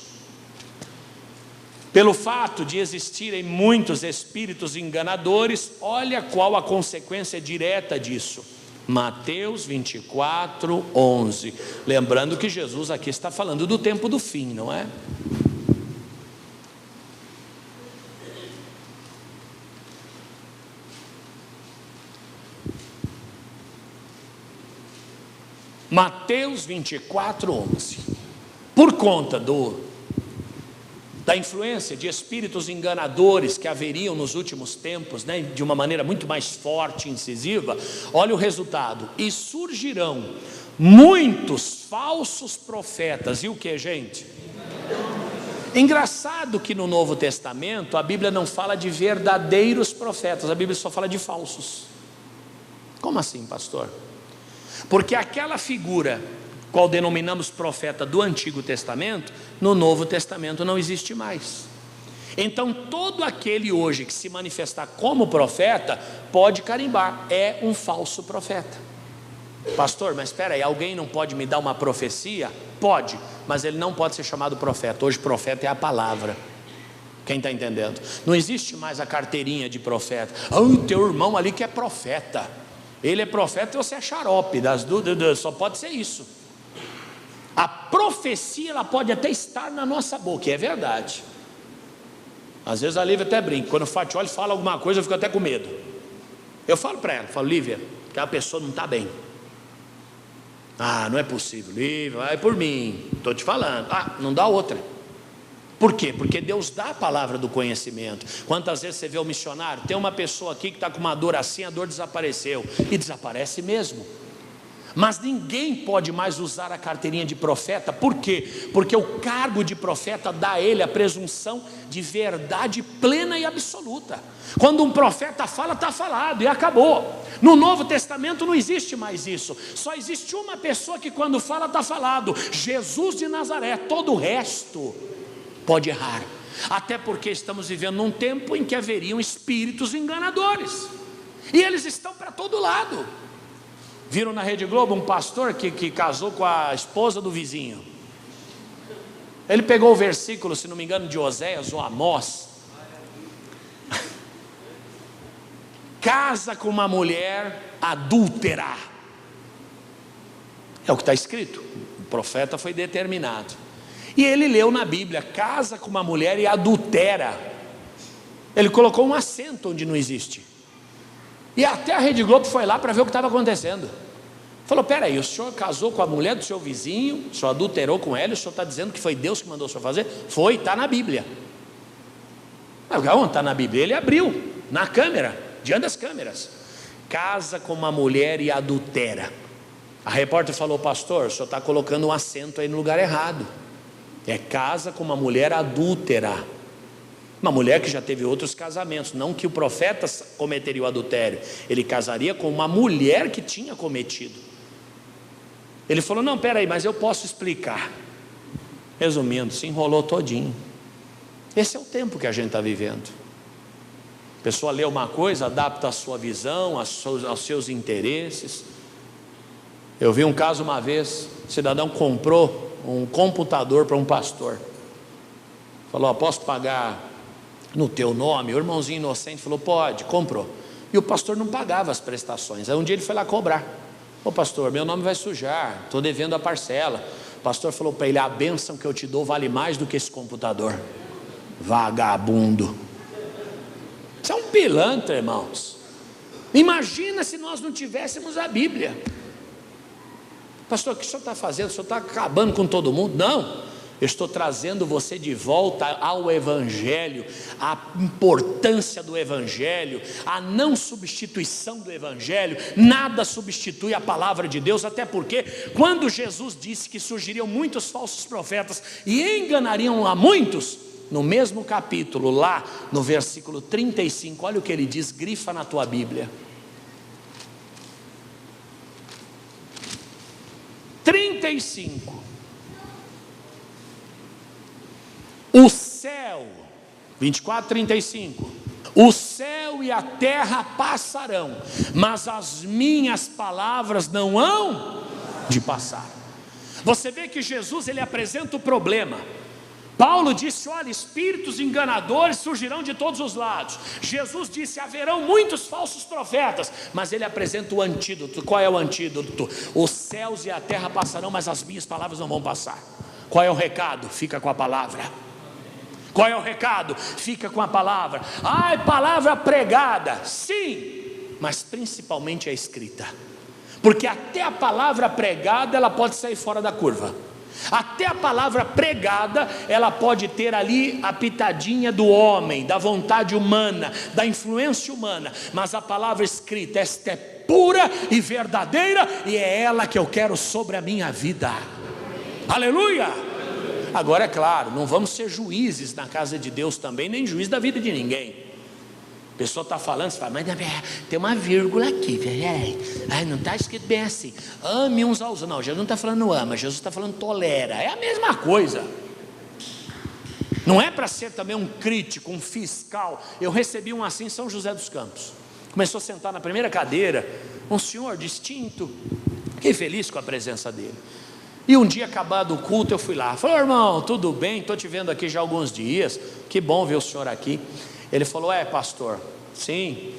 Pelo fato de existirem muitos espíritos enganadores, olha qual a consequência direta disso. Mateus 24:11. Lembrando que Jesus aqui está falando do tempo do fim, não é? Mateus 24:11. Por conta da influência de espíritos enganadores que haveriam nos últimos tempos, né, de uma maneira muito mais forte e incisiva, olha o resultado: e surgirão muitos falsos profetas. E o que, gente? Engraçado que no Novo Testamento a Bíblia não fala de verdadeiros profetas, a Bíblia só fala de falsos. Como assim, pastor? Porque aquela figura, qual denominamos profeta do Antigo Testamento, no Novo Testamento não existe mais. Então todo aquele hoje que se manifestar como profeta, pode carimbar, é um falso profeta. Pastor, mas espera aí, alguém não pode me dar uma profecia? Pode, mas ele não pode ser chamado profeta. Hoje profeta é a palavra. Quem está entendendo? Não existe mais a carteirinha de profeta. O teu irmão ali que é profeta, ele é profeta e você é xarope, só pode ser isso. A profecia, ela pode até estar na nossa boca, e é verdade. Às vezes a Lívia até brinca, quando o Fatioli fala alguma coisa eu fico até com medo. Eu falo para ela, falo: Lívia, que a pessoa não está bem. Ah, não é possível, Lívia, vai por mim, estou te falando. Ah, não dá outra. Por quê? Porque Deus dá a palavra do conhecimento. Quantas vezes você vê o missionário, tem uma pessoa aqui que está com uma dor assim, a dor desapareceu, e desaparece mesmo. Mas ninguém pode mais usar a carteirinha de profeta. Por quê? Porque o cargo de profeta dá a ele a presunção de verdade plena e absoluta. Quando um profeta fala, está falado e acabou. No Novo Testamento não existe mais isso. Só existe uma pessoa que quando fala, está falado: Jesus de Nazaré. Todo o resto pode errar. Até porque estamos vivendo num tempo em que haveriam espíritos enganadores, e eles estão para todo lado. Viram na Rede Globo um pastor que casou com a esposa do vizinho. Ele pegou o versículo, se não me engano, de Oséias ou Amós. Casa com uma mulher adúltera. É o que está escrito. O profeta foi determinado. E ele leu na Bíblia: casa com uma mulher e adultera. Ele colocou um acento onde não existe. E até a Rede Globo foi lá para ver o que estava acontecendo. Falou: peraí, o senhor casou com a mulher do seu vizinho, o senhor adulterou com ela, o senhor está dizendo que foi Deus que mandou o senhor fazer? Foi, está na Bíblia. Onde está na Bíblia? Ele abriu, na câmera, diante das câmeras. Casa com uma mulher e adultera. A repórter falou: pastor, o senhor está colocando um acento aí no lugar errado. É casa com uma mulher adúltera. Uma mulher que já teve outros casamentos. Não que o profeta cometeria o adultério, ele casaria com uma mulher que tinha cometido. Ele falou: não, peraí, mas eu posso explicar. Resumindo, se enrolou todinho. Esse é o tempo que a gente está vivendo. A pessoa lê uma coisa, adapta a sua visão, aos seus interesses. Eu vi um caso uma vez, o cidadão comprou um computador para um pastor. Falou: posso pagar no teu nome? O irmãozinho inocente falou: pode. Comprou. E o pastor não pagava as prestações. Aí um dia ele foi lá cobrar: ô pastor, meu nome vai sujar, estou devendo a parcela. O pastor falou para ele: a bênção que eu te dou vale mais do que esse computador, vagabundo. Isso é um pilantra, irmãos. Imagina se nós não tivéssemos a Bíblia. Pastor, o que o senhor está fazendo? O senhor está acabando com todo mundo? Não, eu estou trazendo você de volta ao Evangelho, a importância do Evangelho, a não substituição do Evangelho. Nada substitui a palavra de Deus, até porque quando Jesus disse que surgiriam muitos falsos profetas e enganariam a muitos, no mesmo capítulo, lá no versículo 35, olha o que ele diz, grifa na tua Bíblia. 35. O céu, 24:35, o céu e a terra passarão, mas as minhas palavras não hão de passar. Você vê que Jesus, ele apresenta o problema. Paulo disse: olha, espíritos enganadores surgirão de todos os lados. Jesus disse: haverão muitos falsos profetas. Mas ele apresenta o antídoto. Qual é o antídoto? Os céus e a terra passarão, mas as minhas palavras não vão passar. Qual é o recado? Fica com a palavra. Qual é o recado? Fica com a palavra. Ai, palavra pregada, sim, mas principalmente a escrita. Porque até a palavra pregada, ela pode sair fora da curva. Até a palavra pregada, ela pode ter ali a pitadinha do homem, da vontade humana, da influência humana. Mas a palavra escrita, esta é pura e verdadeira, e é ela que eu quero sobre a minha vida. Aleluia! Agora é claro, não vamos ser juízes na casa de Deus também, nem juiz da vida de ninguém. A pessoa está falando, você fala, mas tem uma vírgula aqui, não está escrito bem assim, ame uns aos outros. Não, Jesus não está falando ama, Jesus está falando tolera, é a mesma coisa. Não é para ser também um crítico, um fiscal. Eu recebi um assim em São José dos Campos. Começou a sentar na primeira cadeira, um senhor distinto, fiquei feliz com a presença dele. E um dia, acabado o culto, eu fui lá, falei, irmão, tudo bem? Estou te vendo aqui já há alguns dias, que bom ver o senhor aqui. Ele falou, pastor, sim,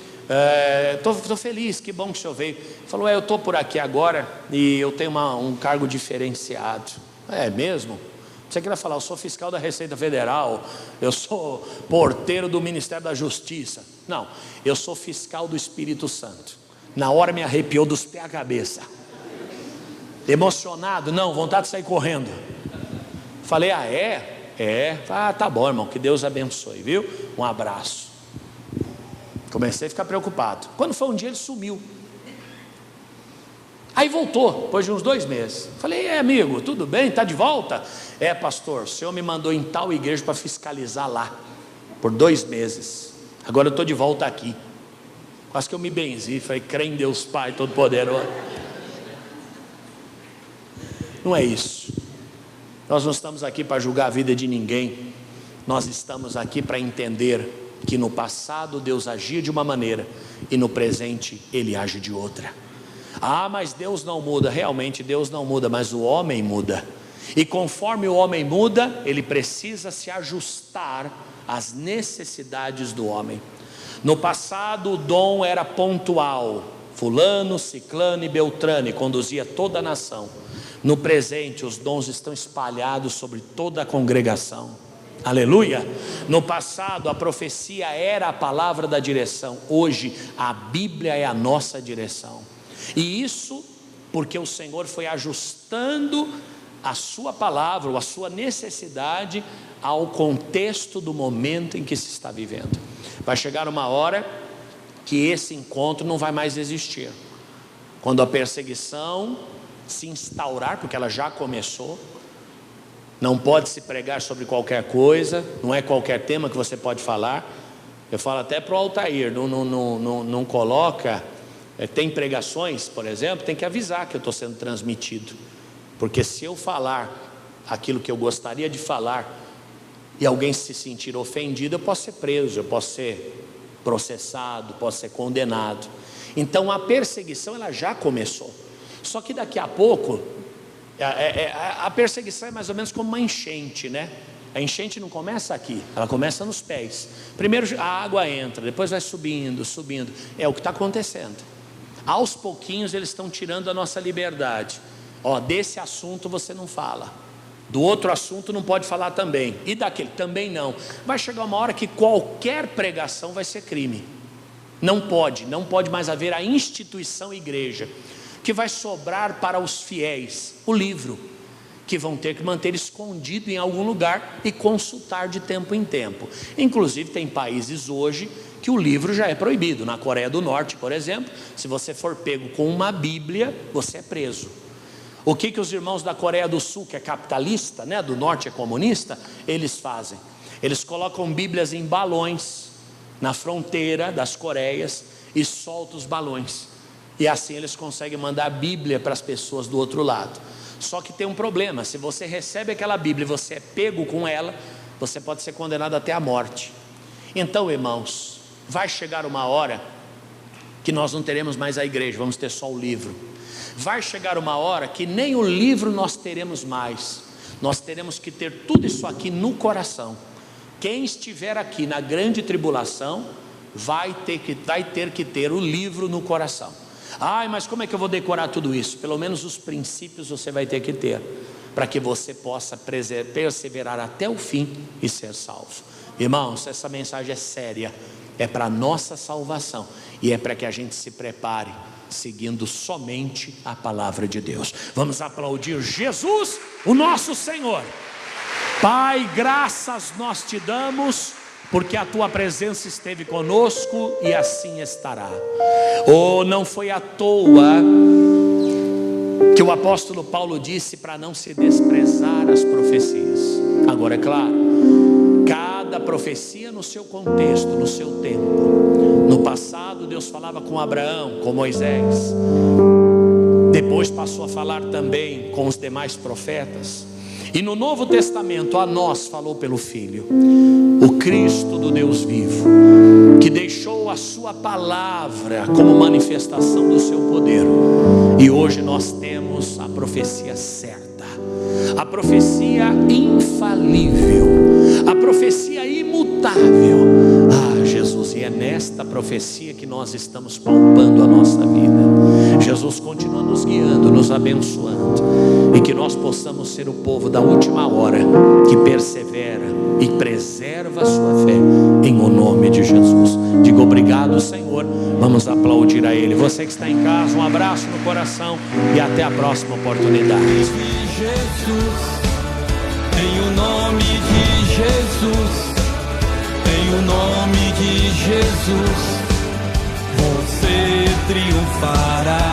estou feliz, que bom que o senhor veio. Ele falou, eu estou por aqui agora e eu tenho um cargo diferenciado. É mesmo? Você queria falar, eu sou fiscal da Receita Federal, eu sou porteiro do Ministério da Justiça. Não, eu sou fiscal do Espírito Santo. Na hora me arrepiou dos pés à cabeça. Emocionado? Não, vontade de sair correndo. Falei, é? Tá bom, irmão, que Deus abençoe, viu? Um abraço. Comecei a ficar preocupado. Quando foi um dia, ele sumiu. Aí voltou, depois de uns 2 meses. Falei, amigo, tudo bem? Está de volta? Pastor, o senhor me mandou em tal igreja para fiscalizar lá, por 2 meses. Agora eu estou de volta aqui. Quase que eu me benzi, falei, crê em Deus Pai Todo-Poderoso. Não é isso. Nós não estamos aqui para julgar a vida de ninguém. Nós estamos aqui para entender que no passado Deus agia de uma maneira e no presente Ele age de outra. Mas Deus não muda. Realmente Deus não muda, mas o homem muda. E conforme o homem muda, ele precisa se ajustar às necessidades do homem. No passado o dom era pontual. Fulano, ciclano e beltrano, e conduzia toda a nação. No presente os dons estão espalhados sobre toda a congregação. Aleluia. No passado a profecia era a palavra da direção. Hoje a Bíblia é a nossa direção. E isso porque o Senhor foi ajustando a sua palavra, ou a sua necessidade, ao contexto do momento em que se está vivendo. Vai chegar uma hora que esse encontro não vai mais existir. Quando a perseguição se instaurar, porque ela já começou, não pode se pregar sobre qualquer coisa, não é qualquer tema que você pode falar. Eu falo até para o Altair, não coloca, tem pregações, por exemplo, tem que avisar que eu estou sendo transmitido, porque se eu falar aquilo que eu gostaria de falar, e alguém se sentir ofendido, eu posso ser preso, eu posso ser processado, posso ser condenado. Então a perseguição ela já começou. Só que daqui a pouco, a perseguição é mais ou menos como uma enchente, né? A enchente não começa aqui, ela começa nos pés. Primeiro a água entra, depois vai subindo. É o que está acontecendo. Aos pouquinhos eles estão tirando a nossa liberdade. Desse assunto você não fala, do outro assunto não pode falar também, e daquele também não. Vai chegar uma hora que qualquer pregação vai ser crime. Não pode mais haver a instituição igreja. Que vai sobrar para os fiéis o livro, que vão ter que manter escondido em algum lugar e consultar de tempo em tempo. Inclusive tem países hoje que o livro já é proibido. Na Coreia do Norte, por exemplo, se você for pego com uma Bíblia, você é preso. O que os irmãos da Coreia do Sul, que é capitalista, né, do Norte é comunista, eles fazem? Eles colocam Bíblias em balões na fronteira das Coreias e soltam os balões. E assim eles conseguem mandar a Bíblia para as pessoas do outro lado. Só que tem um problema: se você recebe aquela Bíblia e você é pego com ela, você pode ser condenado até a morte. Então, irmãos, vai chegar uma hora que nós não teremos mais a igreja, vamos ter só o livro. Vai chegar uma hora que nem o livro nós teremos mais. Nós teremos que ter tudo isso aqui no coração. Quem estiver aqui na grande tribulação vai ter que ter o livro no coração. Mas como é que eu vou decorar tudo isso? Pelo menos os princípios você vai ter que ter, para que você possa perseverar até o fim e ser salvo. Irmãos, essa mensagem é séria, é para a nossa salvação, e é para que a gente se prepare, seguindo somente a palavra de Deus. Vamos aplaudir Jesus, o nosso Senhor. Pai, graças nós te damos, porque a tua presença esteve conosco e assim estará. Não foi à toa que o apóstolo Paulo disse para não se desprezar as profecias. Agora, é claro, cada profecia no seu contexto, no seu tempo. No passado Deus falava com Abraão, com Moisés, depois passou a falar também com os demais profetas, e no Novo Testamento a nós falou pelo Filho, o Cristo do Deus vivo, que deixou a sua palavra como manifestação do seu poder. E hoje nós temos a profecia certa, a profecia infalível, a profecia imutável. Jesus, e é nesta profecia que nós estamos palpando a nossa vida. Jesus continua nos guiando, nos abençoando, e que nós possamos ser o povo da última hora, que persevera e preserva a sua fé, em o nome de Jesus. Diga obrigado, Senhor. Vamos aplaudir a Ele. Você que está em casa, um abraço no coração e até a próxima oportunidade.
Jesus, em o nome de Jesus, em o nome de Jesus, você triunfará.